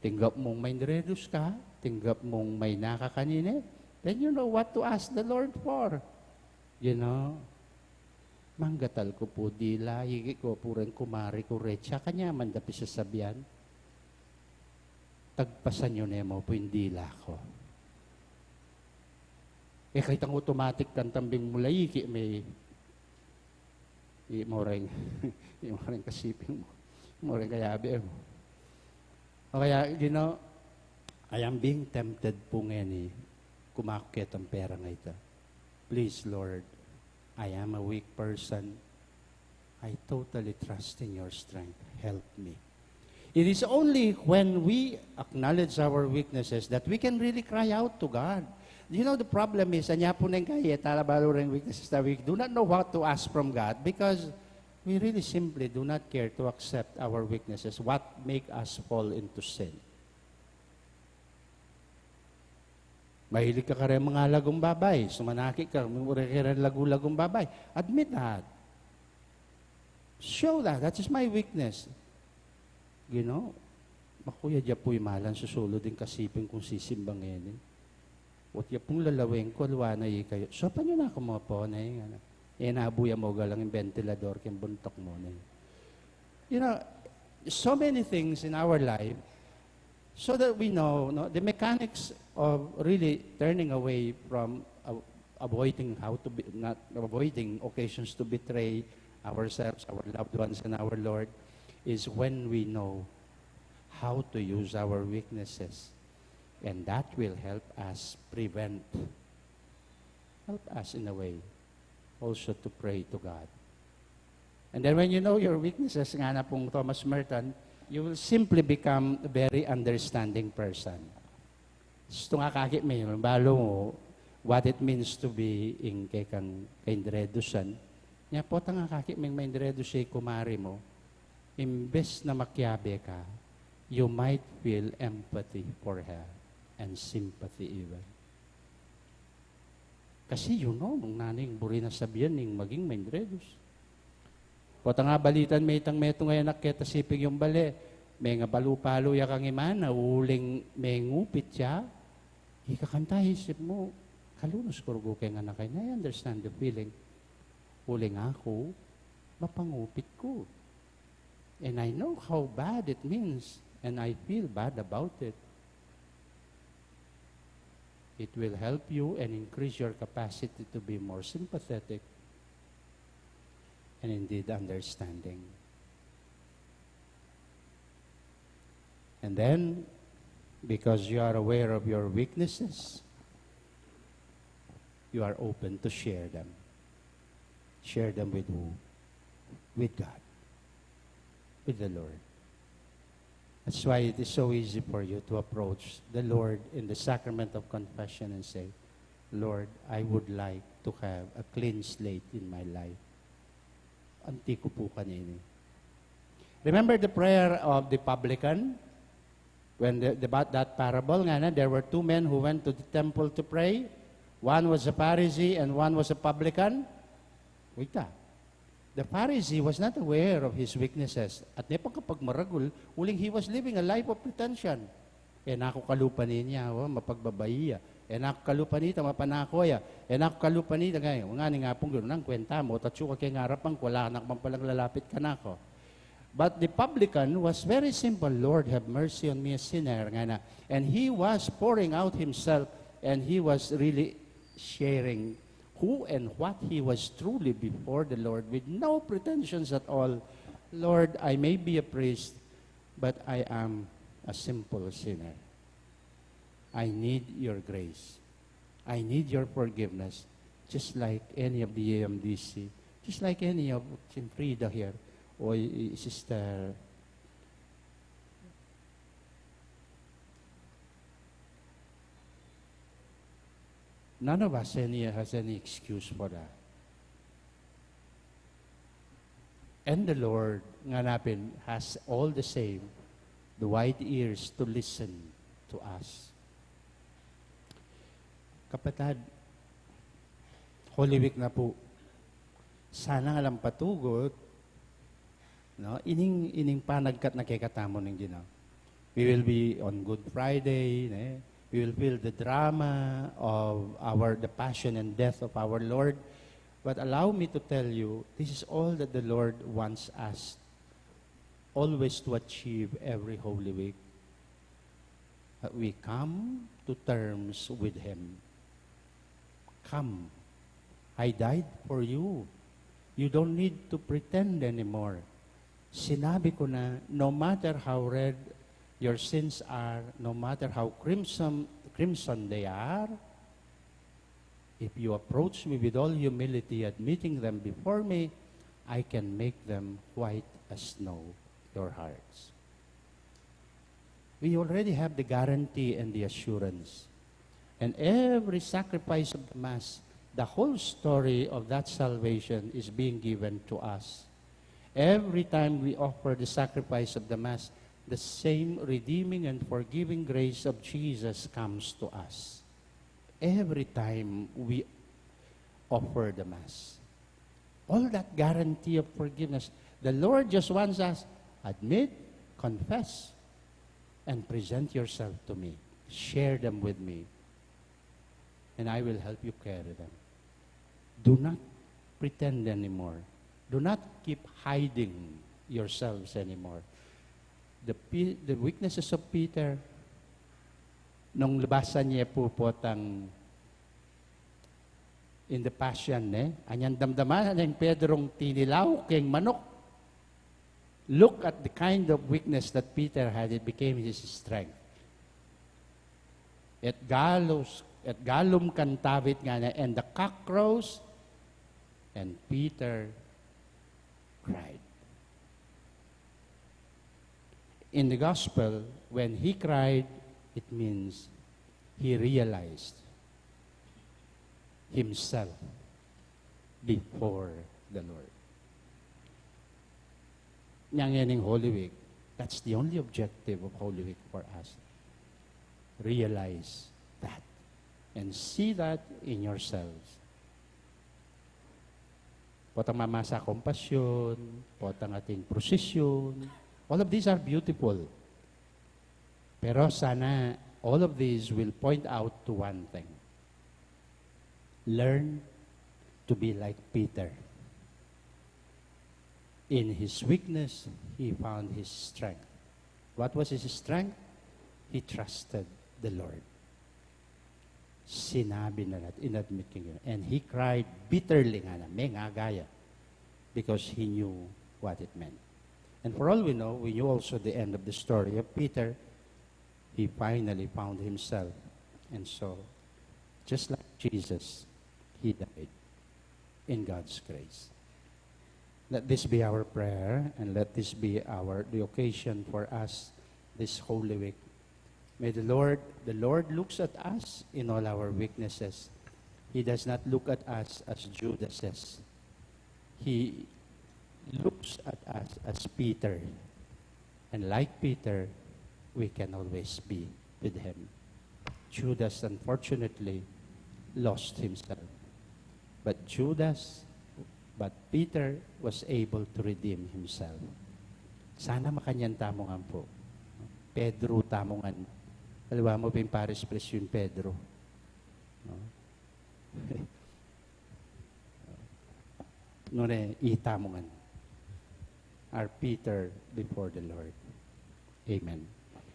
Tinggap mong may niredus ka, tinggap mong may nakakaninit, then you know what to ask the Lord for. You know, manggatal ko po dila, higi ko po rin kumari ko recha, kanya man dapi sa sabyan. Tagpasan nyo na mo po yung dila ko. Kahit ang automatic kang tambing mulay, may mo rin kasiping mo. Mo rin kayabi mo. O kaya, you know, I am being tempted po ngayon kumakit ang pera nga ito. Please, Lord, I am a weak person. I totally trust in your strength. Help me. It is only when we acknowledge our weaknesses that we can really cry out to God. You know, the problem is, anya po nang kaya, talabalo rin weaknesses that we do not know what to ask from God because we really simply do not care to accept our weaknesses, what make us fall into sin. Mahilig ka rin mga lagong babay, sumanaki ka, may rin lagu-lagong babay. Admit that. Show that. That is my weakness. You know, makuya dya po'y malan susulo din kasipin kung sisimbang ngayon. At ya pong lalawin ko, luwana kayo. So, pa nyo na ako mga po na yun. Nabuya mo galang yung ventilador, kyung buntok mo na yun. You know, so many things in our life so that we know no, the mechanics of really turning away from avoiding not avoiding occasions to betray ourselves, our loved ones, and our Lord is when we know how to use our weaknesses. And that will help us help us in a way, also to pray to God. And then when you know your weaknesses, nga na pong Thomas Merton, you will simply become a very understanding person. Gusto nga kakit may balo mo, what it means to be in kang kaindredusan. Nya po nga kakit may maindredusay kumari mo, imbes na makyabe ka, you might feel empathy for her and sympathy even. Kasi you know, nung naning buri na sabihan ning maging maindredus. Kota nga balitan may itang meto ngayon nakita sipig yung bali. May nga balu-palo ya kang imana, uling may ngupit siya. Ikakanta isip mo, kalunos kurgo kay nga na kayo. I understand the feeling. Uling ako, mapangupit ko. And I know how bad it means. And I feel bad about it. It will help you and increase your capacity to be more sympathetic and indeed understanding. And then, because you are aware of your weaknesses, you are open to share them. Share them with who? With God. With the Lord. That's why it is so easy for you to approach the Lord in the sacrament of confession and say, Lord, I would like to have a clean slate in my life. Anti ko po kanini. Remember the prayer of the publican? When about that parable, there were two men who went to the temple to pray. One was a Pharisee and one was a publican. Wait. The Pharisee was not aware of his weaknesses. At nepang kapag maragul, uling he was living a life of pretension. Nakukalupa niya, mapagbabaiya. Nakalupa nita, mapanakoya. Nakalupa nita, ngayon, nga pong gano'n, ang kwenta mo, tatsu ka kay ngarapan ko, wala na palang lalapit ka na ako. But the publican was very simple. Lord, have mercy on me, a sinner. Nga na. And he was pouring out himself, and he was really sharing who and what he was truly before the Lord with no pretensions at all. Lord, I may be a priest, but I am a simple sinner. I need your grace. I need your forgiveness, just like any of the AMDC, just like any of Frida here, or Sister none of us has any excuse for that. And the Lord, nga napin, has all the same, the wide ears to listen to us. Kapatid, Holy Week na po. Sana nga lang patugot, no? Ining panagkat na kekatamo ng Ginoo. We will be on Good Friday, we will feel the drama of the passion and death of our Lord. But allow me to tell you, this is all that the Lord wants us always to achieve every Holy Week. That we come to terms with Him. Come. I died for you. You don't need to pretend anymore. Sinabi ko na, no matter how red your sins are, no matter how crimson they are, if you approach me with all humility, admitting them before me, I can make them white as snow, your hearts. We already have the guarantee and the assurance. And every sacrifice of the Mass, the whole story of that salvation is being given to us. Every time we offer the sacrifice of the Mass, the same redeeming and forgiving grace of Jesus comes to us. Every time we offer the Mass. All that guarantee of forgiveness. The Lord just wants us, admit, confess, and present yourself to me. Share them with me. And I will help you carry them. Do not pretend anymore. Do not keep hiding yourselves anymore. The weaknesses of Peter, nung labasan niya po in the passion, anyang damdaman ng Pedrong tinilaw keng manok. Look at the kind of weakness that Peter had. It became his strength. At galum kantawit nga na, and the cock crows, and Peter cried. In the gospel, when he cried, it means he realized himself before the Lord. Yang Holy Week, that's the only objective of Holy Week for us. Realize that and see that in yourselves. Potang mamasa kompasyon, potang ating prosesyon, all of these are beautiful. Pero sana all of these will point out to one thing. Learn to be like Peter. In his weakness, he found his strength. What was his strength? He trusted the Lord. Sinabi na natin, inadmit niya. And he cried bitterly nga na, may ngagaya, because he knew what it meant. And for all we know, we knew also the end of the story of Peter. He finally found himself. And so, just like Jesus, he died in God's grace. Let this be our prayer, and let this be the occasion for us this Holy Week. May the Lord looks at us in all our weaknesses. He does not look at us as Judases. He looks at us as Peter. And like Peter, we can always be with him. Judas, unfortunately, lost himself. But Peter was able to redeem himself. Sana makanyan tamongan po. Pedro tamongan. Kaliwa mo yung Paris Press yung Pedro. No? Nune, itamongan. our Peter before the Lord. Amen.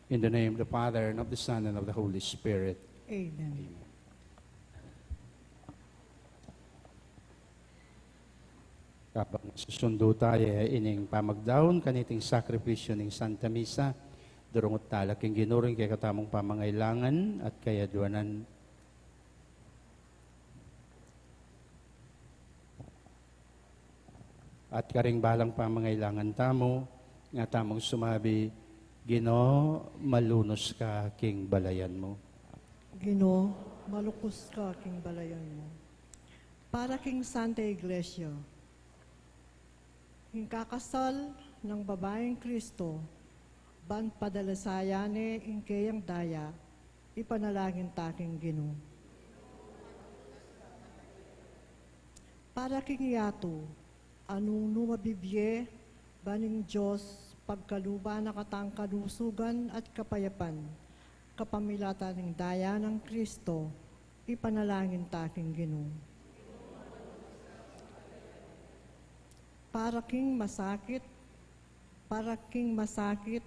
In the name of the Father, and of the Son, and of the Holy Spirit. Amen. Amen. Kapag susundo tayo, ining pamagdaon, kaniting sakripisyo ng Santa Misa, durungot talaking ginuring kay katamong pamangailangan at kayaduanan. At karing balang pamangailangan tamo, nga tamong sumabi, Ginoo, malunos ka king balayan mo. Ginoo, malukos ka king balayan mo. Para king Santa Iglesia, king kakasal ng babaeng Kristo, ban padalasayane ing kayang daya, ipanalangin taking Ginoo. Para king yato, anong numabibye, baning Diyos, pagkaluba na katang kalusugan at kapayapan, kapamilatan ng daya ng Kristo, ipanalangin taking Ginoo. Para king masakit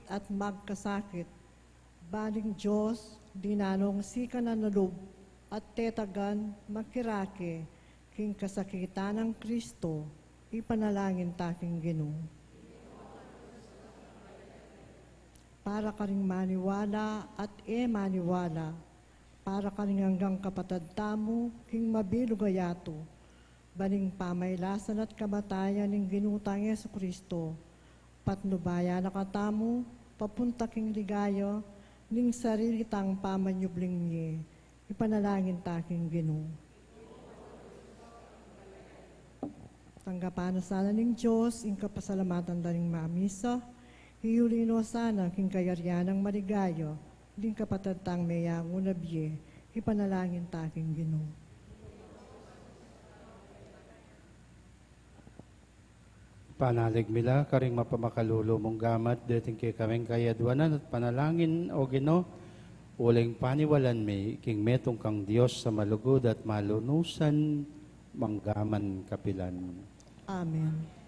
at magkasakit, baling Diyos, dinanong sika na nalub at tetagan makirake, king kasakitan ng Kristo, ipanalangin taking Ginoo. Para ka ring maniwala at maniwala, para ka ring hanggang kapatad tamo, king mabilugayato, baling pamaylasan at kamatayan ng ginutang Yesu Kristo, patnubaya na katamo, papunta king ligayo, ning sarili tang pamanyubling niye, ipanalangin taking Ginoo. Tanggapan na sana ng Diyos, ing kapasalamatan daling mamisa, hiyulino sana king kayaryanang maligayo, din kapatad tang mayang unabye, ipanalangin taking Ginoo. Panalig mila, karing mapamakalulo mong gamat, dating kay kaming kayadwanan at panalangin o Ginoo, uling paniwalan may, king metong kang Diyos sa malugod at malunusan, manggaman kapilan. Amen.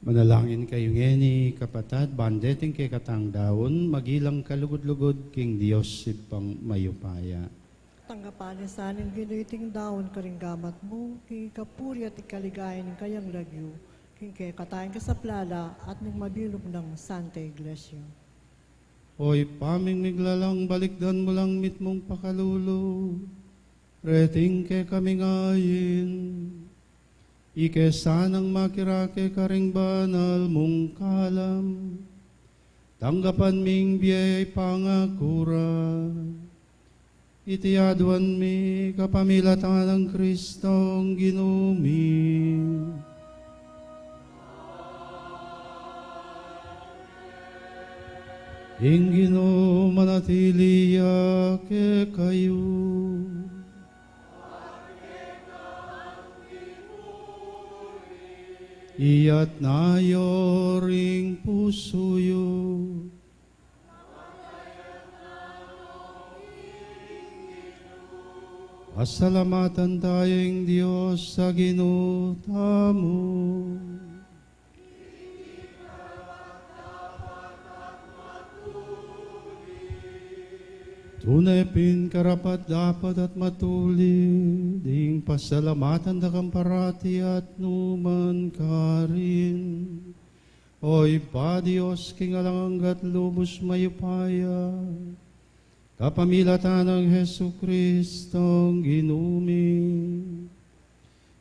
Manalangin kayo ngeni, kapatad, bandeting kay katang daon, magilang kalugod-lugod, king Diyos sipang mayupaya. Tanggapanin sa anin ginuiting daon karinggamat mo, king kapuri at ikaligayan ng kayang lagyo, king kay katayin ka sa plala at ng mabilog ng Santa Iglesia. Hoy, paming miglalang balikdan mo lang mit mong pakalulo, reting kay kami ngayin. Ike sanang makirake karing banal mong kalam, tanggapan ming biyay pangakura. Itiaduan mi kapamilatan ng Kristong ginumi. Ingino manatiliya ke kayo. Iyat nayo ring pusuyo. Pasalamatan tayong Diyos sa ginutamo. Tunay pin karapat dapat at matuli, ding pasalamatan da kang parati at numan karin. Oy pa Diyos, kingalanggat lubos mayupaya, kapamilatan ng Hesu Kristong ginumi.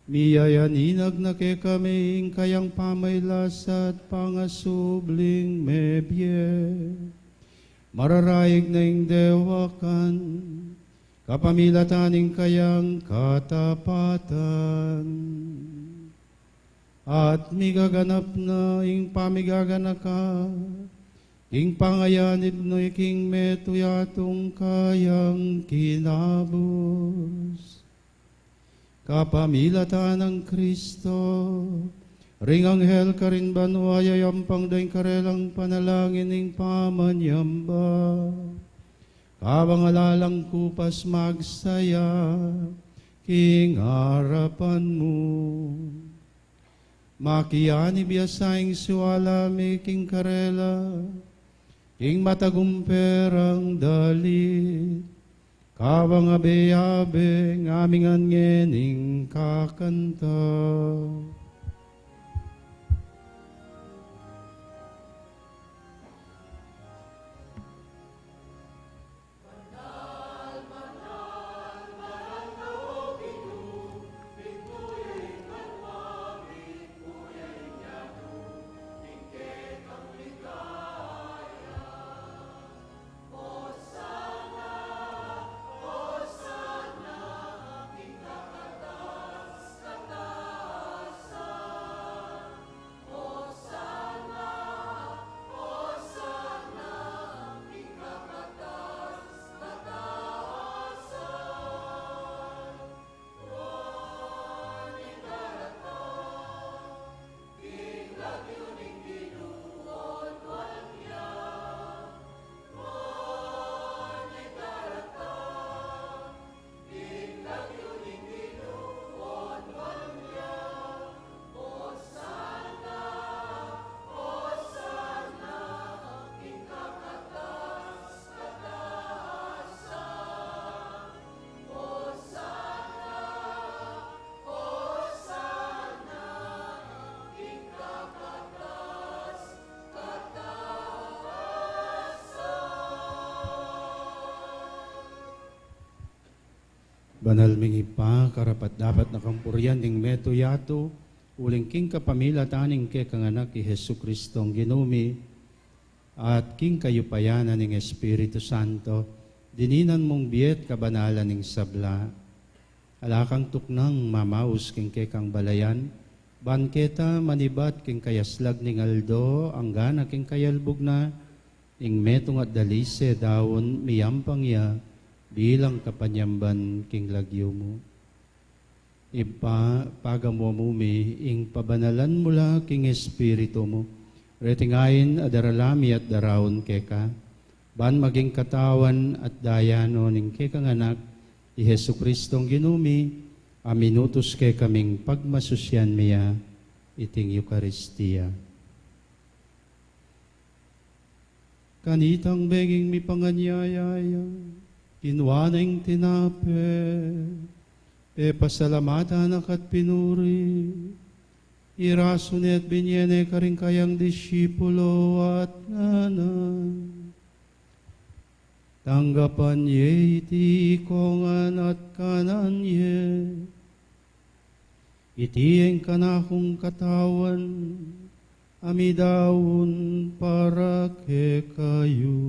Miyayaninag na ke kaming kayang pamaylas at pangasubling mebye. Mararaig na ing dewakan, kapamilataning kayang katapatan. At migaganap na ing pamigaganaka, ing pangayanib no iking metuyatong kayang kinabos. Kapamilatan ng Kristo, ring anghel ka rin banwaya yampang daing karelang panalangin ing pamanyamba. Kabangalalang kupas magsaya, king harapan mo. Makiyani biyasaing suwala mi king karela, king matagumperang dalit. Kabang abe-abe ngaming angening kakanta. Banal mingi pa, karapat dapat nakampuryan ning meto yato, uling king kapamila taning ke kanganak ki Hesu Kristong ginumi, at king kayupayanan ning Espiritu Santo, dininan mong biet kabanalan ning sabla. Alakang tuknang mamaus king ke kang balayan, banketa manibat king kayaslag ning aldo, anggana king kayalbog na, ing metong at dalise daon miyampang ya, bilang kapanyamban king lagyo mo. Ipa pagamumumi ing pabanalan mula king Espiritu mo. Retingayin adaralami at darawon keka. Ban maging katawan at dayano ning kekang anak, i Hesu Kristong ginumi, aminutos ke kaming pagmasusyan miya, iting Eucharistia. kanitang beging mi panganyayaya, kinwaneng tinape, pasalamatan akat pinuri, iraso ni at binyene karing kayang disipulo at nganan. Tanggapan ye iti kongan at kanan ye, iti ang kanakong katawan, amidawon para ke kayo.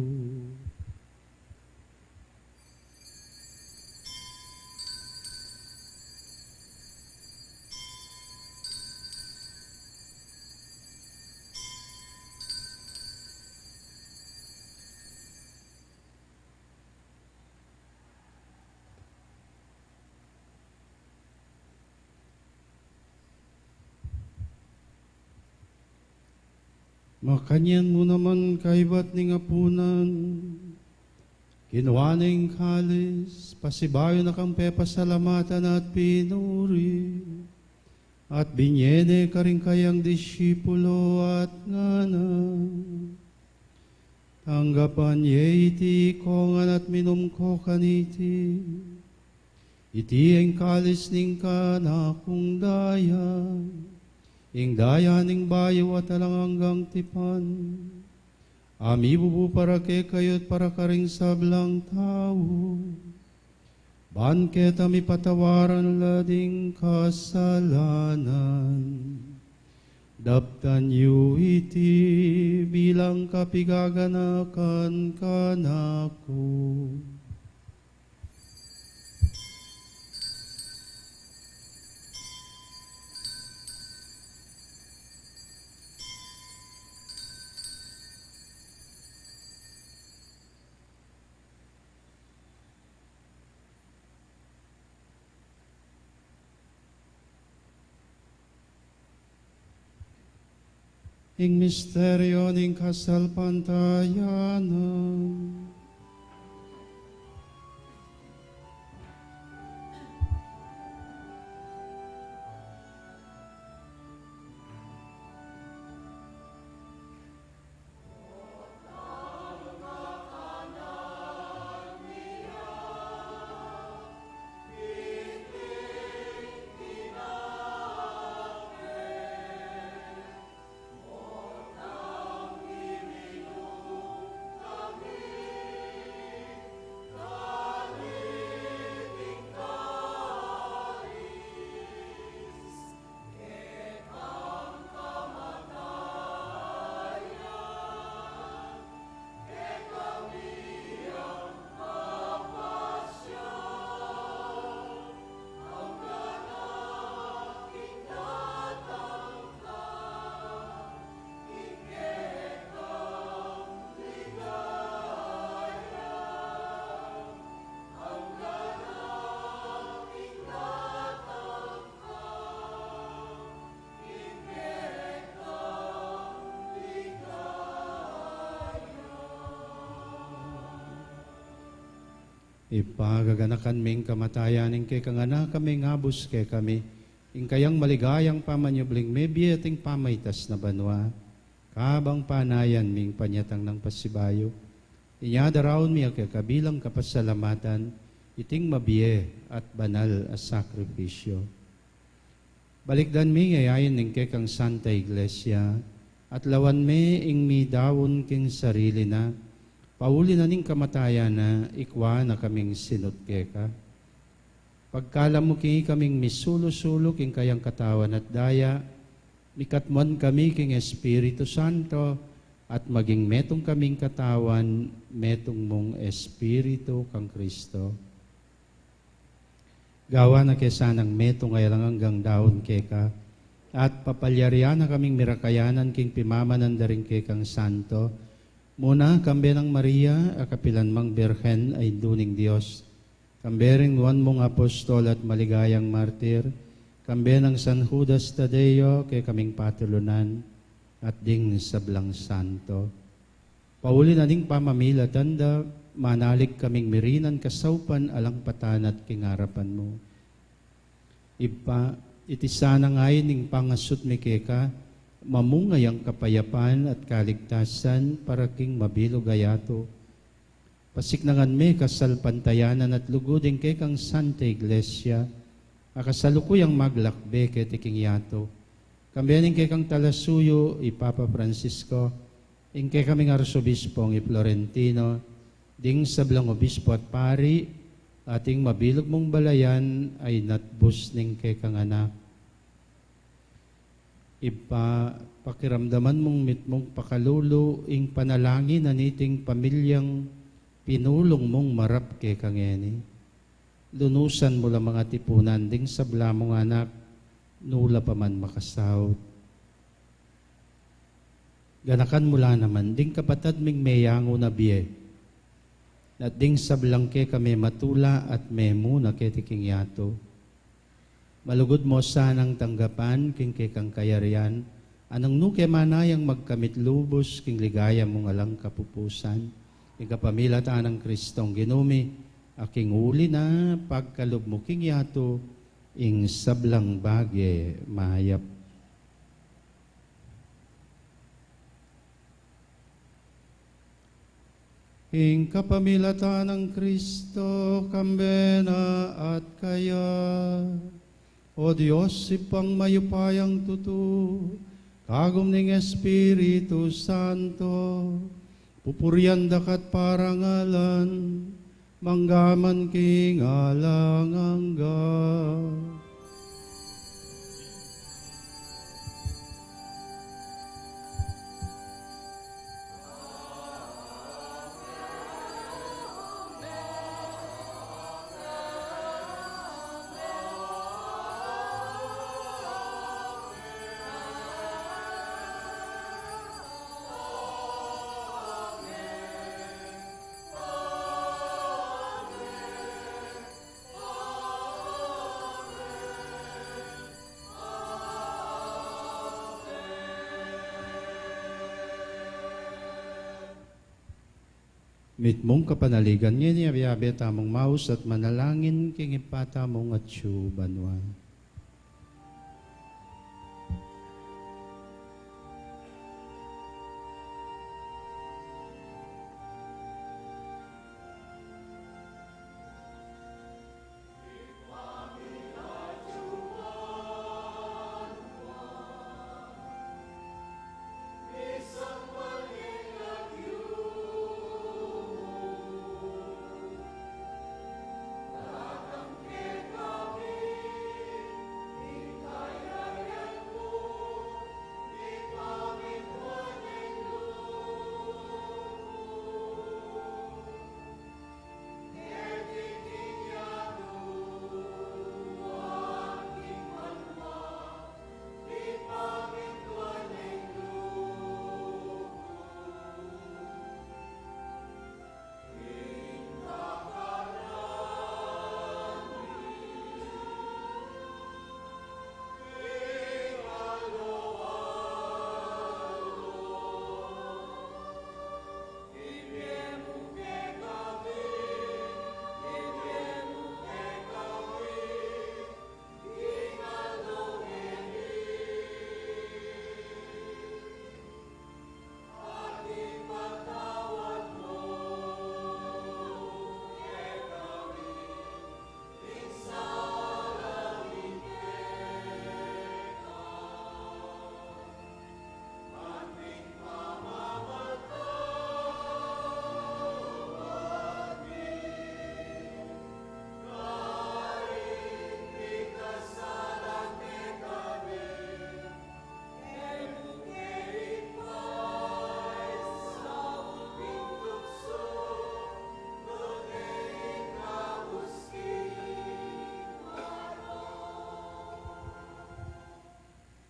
Makanyan mo naman kaibat ni ngapunan, kinwaning kalis, pasibayo na kang pepasalamatan at pinuri, at binyene ka rin kayang disipulo at nganan. Tanggapan ye iti kongan at minumko kaniti, iti ang kalis ning kanakong dayan, ing daya ning bayo at alang tipan, ami bubu para ke kayo't para karing sablang tao, banket ami patawaran lading kasalanan, daptan yu iti bilang kapigaganakan kanako. Ing misteryo ning kasalpantayanan, ipagaganakan ming kamatayan ing kay kangana kami ngabos kay kami, ing kayang maligayang pamanyubling may biyating pamaytas na banwa, kabang panayan ming panyatang ng pasibayo, inyada raon mi kay kabilang kapasalamatan, iting mabiye at banal as sakripisyo. Balikdan mi ngayayin ning kay kang Santa Iglesia, at lawan mi ing mi dawon king sarili na, pauli na ning kamatayan na ikwa na kaming sinutkeka. Pagkalam mo king kaming misulo-sulo king kayang katawan at daya, mikatmon kami king Espiritu Santo, at maging metong kaming katawan, metong mong Espiritu kang Kristo. Gawa na kesanang metong ngayalang hanggang daon keka, at papalyarian na kaming mirakayanan king pimamanan daring kekang Santo, muna kambe ng Maria, akapilan mang Birhen ay duning Diyos. Kambe ring wan mong apostol at maligayang martir. Kambe ng San Judas Tadeo, kay kaming patulunan, at ding sablang santo. Pauli na ding pamamila tanda, manalig kaming mirinan kasaupan alang patan at kingarapan mo. Ipa, iti sana ngayon ning pangasut mi keka, mamungay ang kapayapan at kaligtasan para king mabilog ayato. Pasiknangan me kasal pantayanan at lugudin kay kang Santa Iglesia, akasalukuyang maglakbe kay tiking yato. Kambiyanin kay kang talasuyo, Papa Francisco, ing kay kaming arsobispong Florentino, ding sablang obispo at pari, ating mabilog mong balayan ay natbus ning kay kang anak. Pakiramdaman mong mitmong pakalulo, ing panalangin na niting pamilyang pinulong mong marap kay kangeni. Lunusan mo lang mga tipunan, ding sabla mong anak, nula pa man makasahod. Ganakan mula naman, ding kapatad ming mayango na biye, at ding sablang ke kami matula at memo na ke tiking yato. Malugod mo sanang tanggapan king ke kang kayarian, anang nuke manayang magkamit lubos king ligaya mong alang kapupusan, ing kapamila ng Kristong ginumi, aking uli na pagkalob mo king yato, ing sablang bagye mahayap. Ing kapamilatan ng Kristo, kambena at kaya, o Diyos, ipang mayupayang tutu, kagum ning Espiritu Santo, pupurian dakat parangalan, manggaman king alangangga. Mitmong kapanaligan niya niya biyabe tamong maus at manalangin king ipata mong at banwa.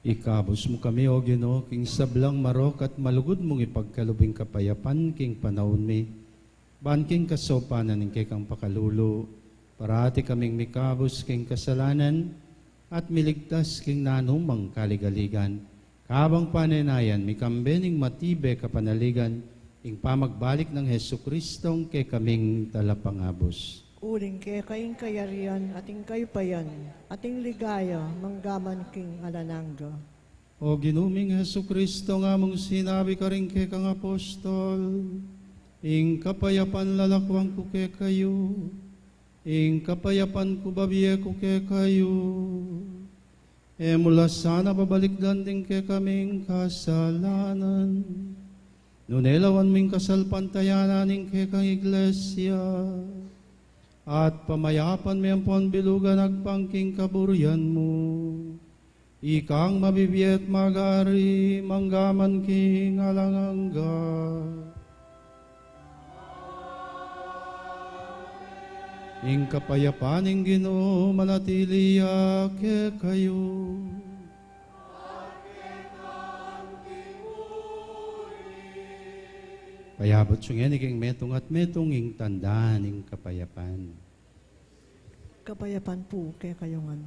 Ikabos mo kami, O Ginoo, king sablang marok at malugod mong ipagkalubing kapayapan king panahon mi. Ban king kasopanan ning kay kang pakalulo, parati kaming mikabos king kasalanan at miligtas king nanumang kaligaligan. Kabang pananayan, mikambening matibe kapanaligan, ing pamagbalik ng Hesu Kristong kay kaming talapangabos. Uling kay kayong kayarian, ating kayupayan, ating ligaya, manggaman king alanangga. O ginuming Hesu Kristo nga mong sinabi ka rin kay kang apostol, ing kapayapan lalakwang ko kay kayo, ing kapayapan ko babiye ko kay kayo. E mula sana babalikdan din kay kaming kasalanan, nunelawan ming kasalpantayanan ing kay kang iglesia, at pamayapan may ampon bilugan agpangking kaburian mo. Ikang mabibiyet magari, manggaman king alangangga. Ing kapayapan ing Ginoo manatili ke kayo. Payabot sungen iking metong at metong ing tandaan ing kapayapan. Kapayapan po kay kayongan.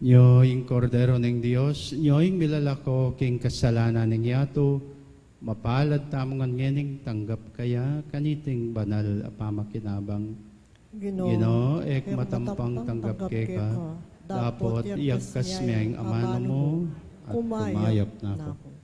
Nyoing kordero ng Diyos, nyoing milalako king kasalanan ng yato, mapalad tamongan ngening tanggap kaya kaniting banal apamakinabang. Ginoo, ek matampang tanggap keka, dapot iyagkas miyang amano mo, at kumayap na ako.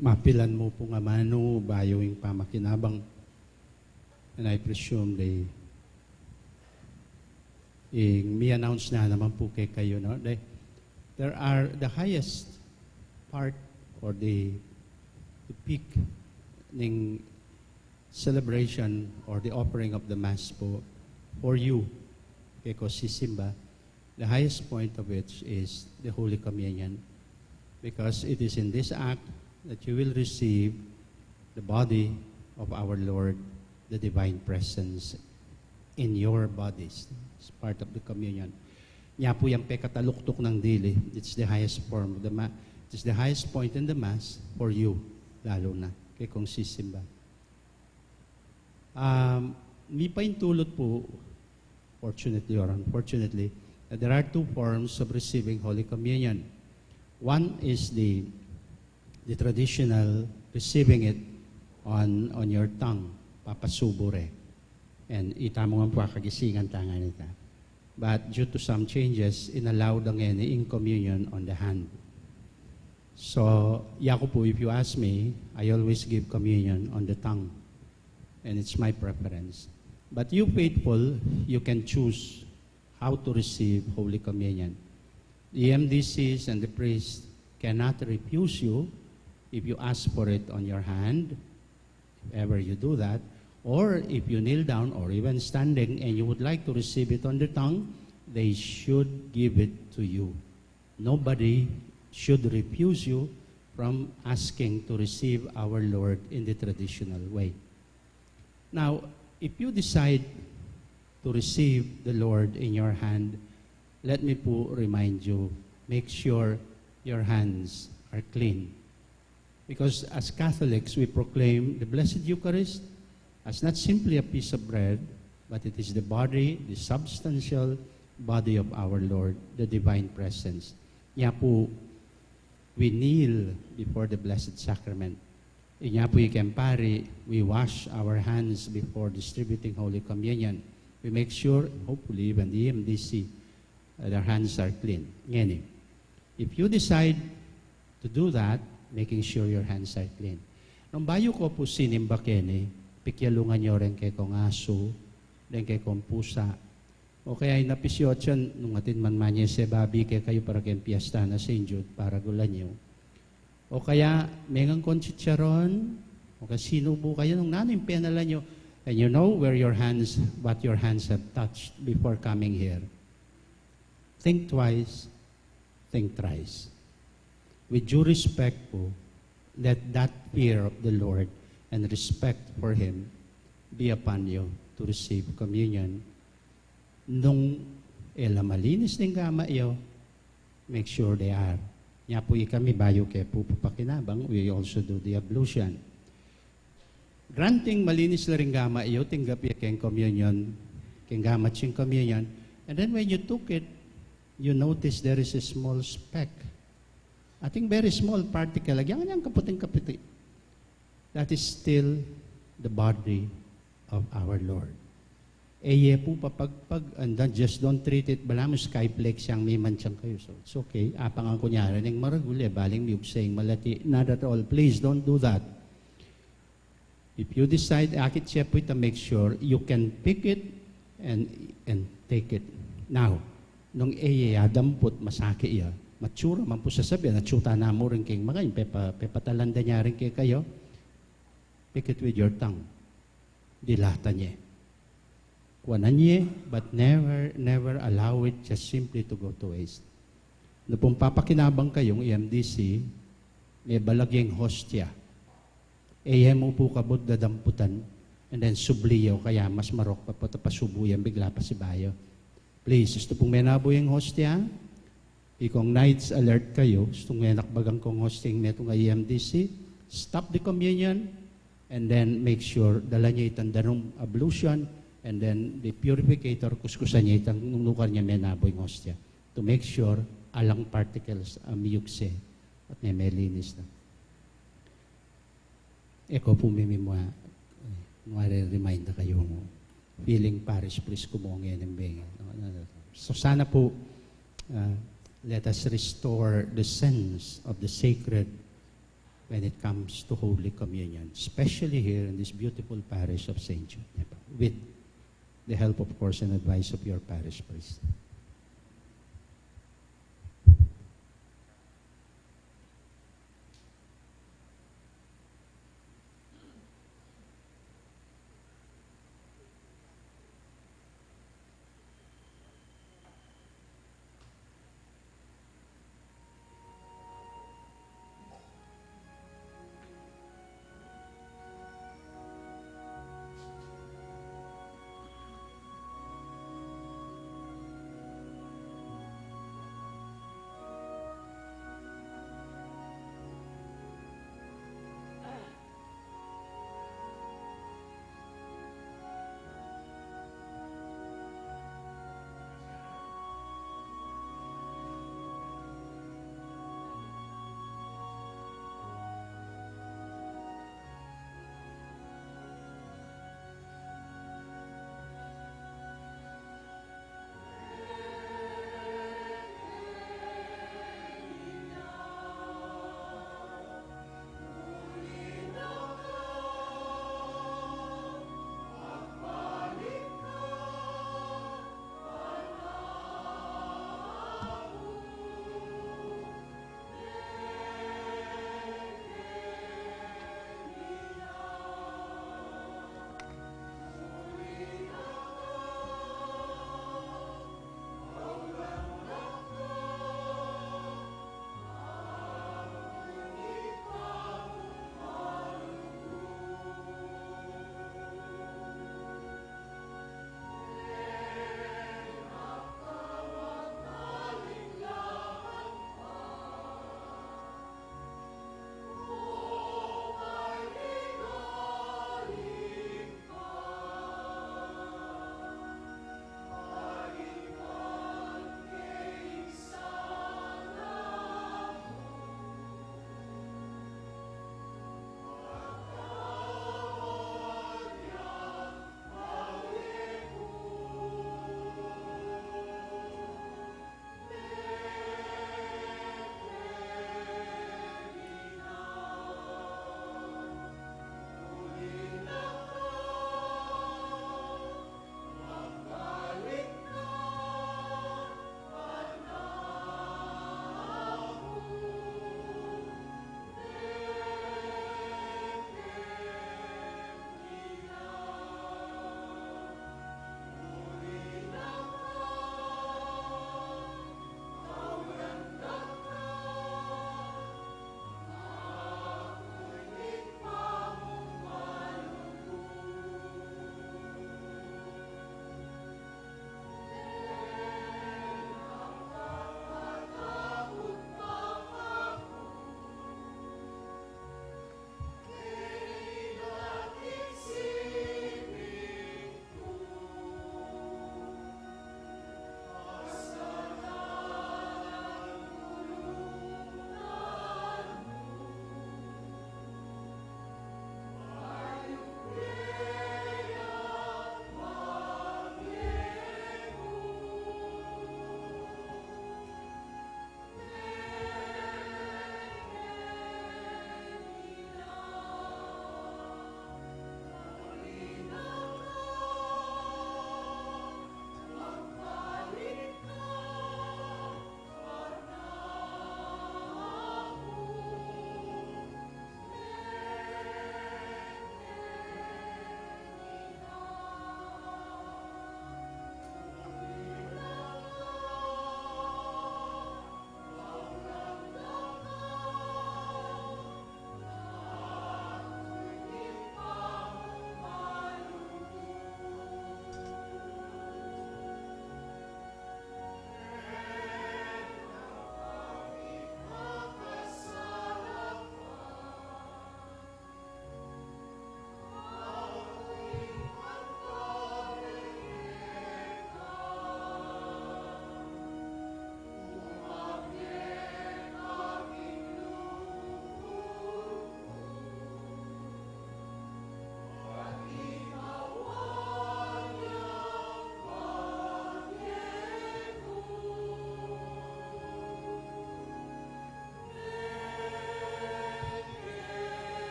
Mapilan mo po nga mano, bayawing pamakinabang. And I presume mi-announce na naman po kay kayo, no? There are the highest part or the peak ng celebration or the offering of the Mass po for you, kay Kosisimba. The highest point of which is the Holy Communion, because it is in this act that you will receive the body of our Lord, the divine presence in your bodies. It's part of the communion. Niya po yung pekataluktok ng dili. It's the highest form of the Mass. It's the highest point in the Mass for you, lalo na, kay kong sisimba. May paintulot po, fortunately or unfortunately, that there are two forms of receiving Holy Communion. One is the traditional receiving it on your tongue, papasubure. And itamo nga po kagisingan tanga nita. But due to some changes, inallowed ang in communion on the hand. So, yako po, if you ask me, I always give communion on the tongue. And it's my preference. But you faithful, you can choose how to receive Holy Communion. The MDCs and the priest cannot refuse you if you ask for it on your hand, if ever you do that, or if you kneel down or even standing and you would like to receive it on the tongue, they should give it to you. Nobody should refuse you from asking to receive our Lord in the traditional way. Now, if you decide to receive the Lord in your hand, let me po remind you, make sure your hands are clean. Because as Catholics, we proclaim the Blessed Eucharist as not simply a piece of bread, but it is the body, the substantial body of our Lord, the divine presence. Kaya po, we kneel before the Blessed Sacrament. Kaya po ikempari, we wash our hands before distributing Holy Communion. We make sure, hopefully even the MDC, their hands are clean. Ngayon, if you decide to do that, making sure your hands are clean. Nung bayo ko po sinimba kene, pikyalungan nyo rin kay kong aso, rin kay kong pusa. O kaya inapisyot yan, nung atin man manya se babi kay kayo para kayong piyesta na St. Jude para gulan nyo. O kaya, mengang konchicharon, o kaya sinubo kayo nung naning penala nyo, and you know where your hands, what your hands have touched before coming here. Think twice, think thrice. With due respect po, let that fear of the Lord and respect for Him be upon you to receive communion. Nung malinis ng gama iyo, make sure they are. Nya po kami bayo kay po pakinabang, we also do the ablution. Granting malinis na rin gama iyo, tinggap iya kayong communion, kayong gamat siyang communion, and then when you took it, you notice there is a small speck. I think very small particle, lagyan niyang kaputing-kaputi. That is still the body of our Lord. Eye po papagpag, and then just don't treat it, balamos skyplex siyang may mansyang kayo. So it's okay. Apang ang kunyari, ng maraguli, baling miyog saying malati. Not at all. Please don't do that. If you decide, akit siya po ito, make sure you can pick it and take it. Now, nung dampot, masake iya, matsura man po sasabihan, natsuta na mo rin kayong mga, pepatalanda niya rin kayo, pick it with your tongue. Dilata niya. Kuwanan niya, but never allow it just simply to go to waste. No pong papakinabang kayong EMDC, may balagyang hostia. Mo po kabod dadamputan, and then subliyaw, kaya mas marok pa po pasubuyan, bigla pa si bayo. Please, gusto pong may naboyang hostia, ikong nights alert kayo, gusto may nakbagang kong hosting netong EMDC, stop the communion, and then make sure, dala niya itang darong ablution, and then the purificator, kuskusan niya itang nung lugar niya may naboyang hostia, to make sure alang particles amiyukse at may linis na. Eko po may remind na kayo mo. Feeling parish priest ko mo ngayon. So sana po, let us restore the sense of the sacred when it comes to Holy Communion, especially here in this beautiful parish of St. Jude, with the help, of course, and advice of your parish priest.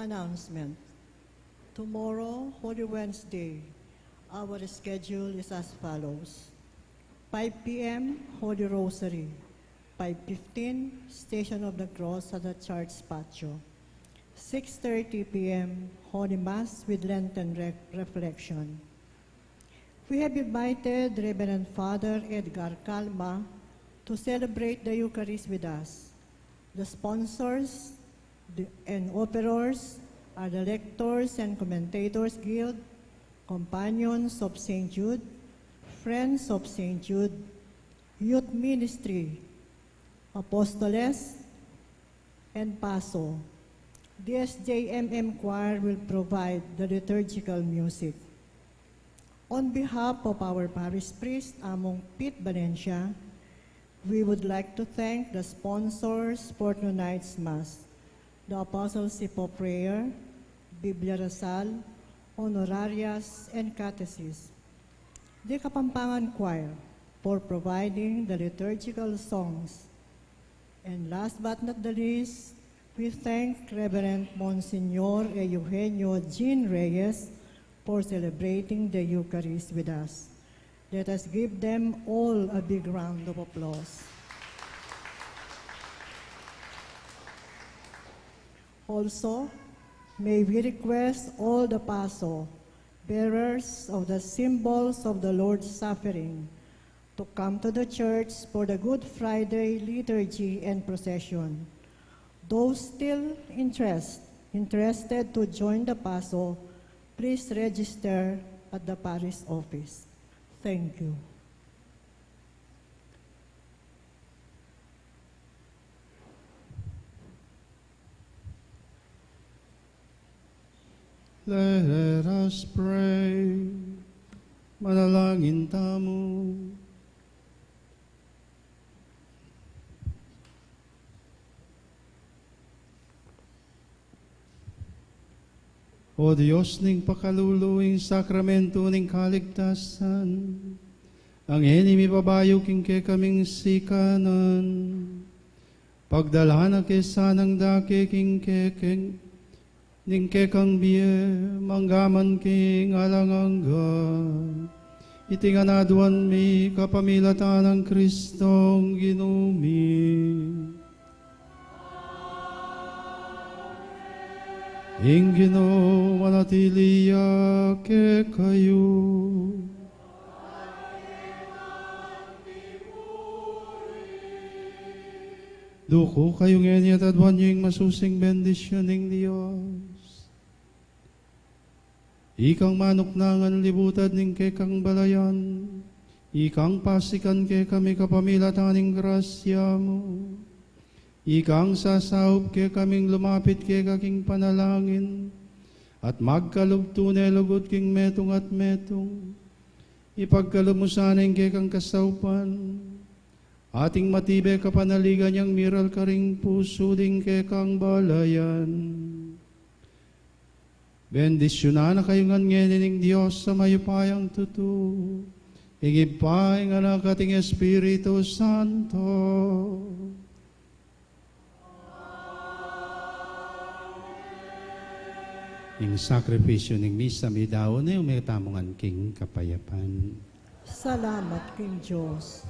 Announcement. Tomorrow, Holy Wednesday, our schedule is as follows. 5 p.m., Holy Rosary. 5:15, Station of the Cross at the church patio. 6:30 p.m., Holy Mass with Lenten reflection. We have invited Reverend Father Edgar Calma to celebrate the Eucharist with us. The sponsors and operors are the Lectors and Commentators Guild, Companions of St. Jude, Friends of St. Jude, Youth Ministry, Apostoles, and PASO. The SJMM Choir will provide the liturgical music. On behalf of our parish priest, Among Pete Valencia, we would like to thank the sponsors for tonight's Mass, the Apostleship of Prayer, Biblia Rasal, Honorarias, and Catechists, the Kapampangan Choir for providing the liturgical songs. And last but not the least, we thank Reverend Monsignor Eugenio Jean Reyes for celebrating the Eucharist with us. Let us give them all a big round of applause. Also, may we request all the PASO, bearers of the symbols of the Lord's suffering, to come to the church for the Good Friday liturgy and procession. Those still interested to join the PASO, please register at the parish office. Thank you. Let us pray. Manalangin tamo. O Diyos ning pakaluluing sakramento ning kaligtasan, ang enimi babayo king kaming sikanan, pagdala na kesanang dake king ning kang biye, manggaman king alangangga, itinganaduan mi kapamilatan ng Kristong ginumi. Ingino manatiliya ke kayo. Duko kayong eni at adwan yung masusing bendisyon ng Diyos. Ikang manuknangan libutad ning kekang balayan, ikang pasikan ke kami kapamilataning grasya mo. Ikang sasaup ke kaming lumapit ke kaking panalangin, at magkalugtunay lugot king metong at metong, ipagkalumusanin ke kang kasaupan, ating matibe kapanaligan niyang miral karing puso ding ke kang balayan. Bendisyonan na kayong ngenining Diyos sa mayupayang tutu, igipay nga na kating Espiritu Santo. Ing sakripisyo ning misa mi daw na yung may tamongan king kapayapan. Salamat, King Diyos.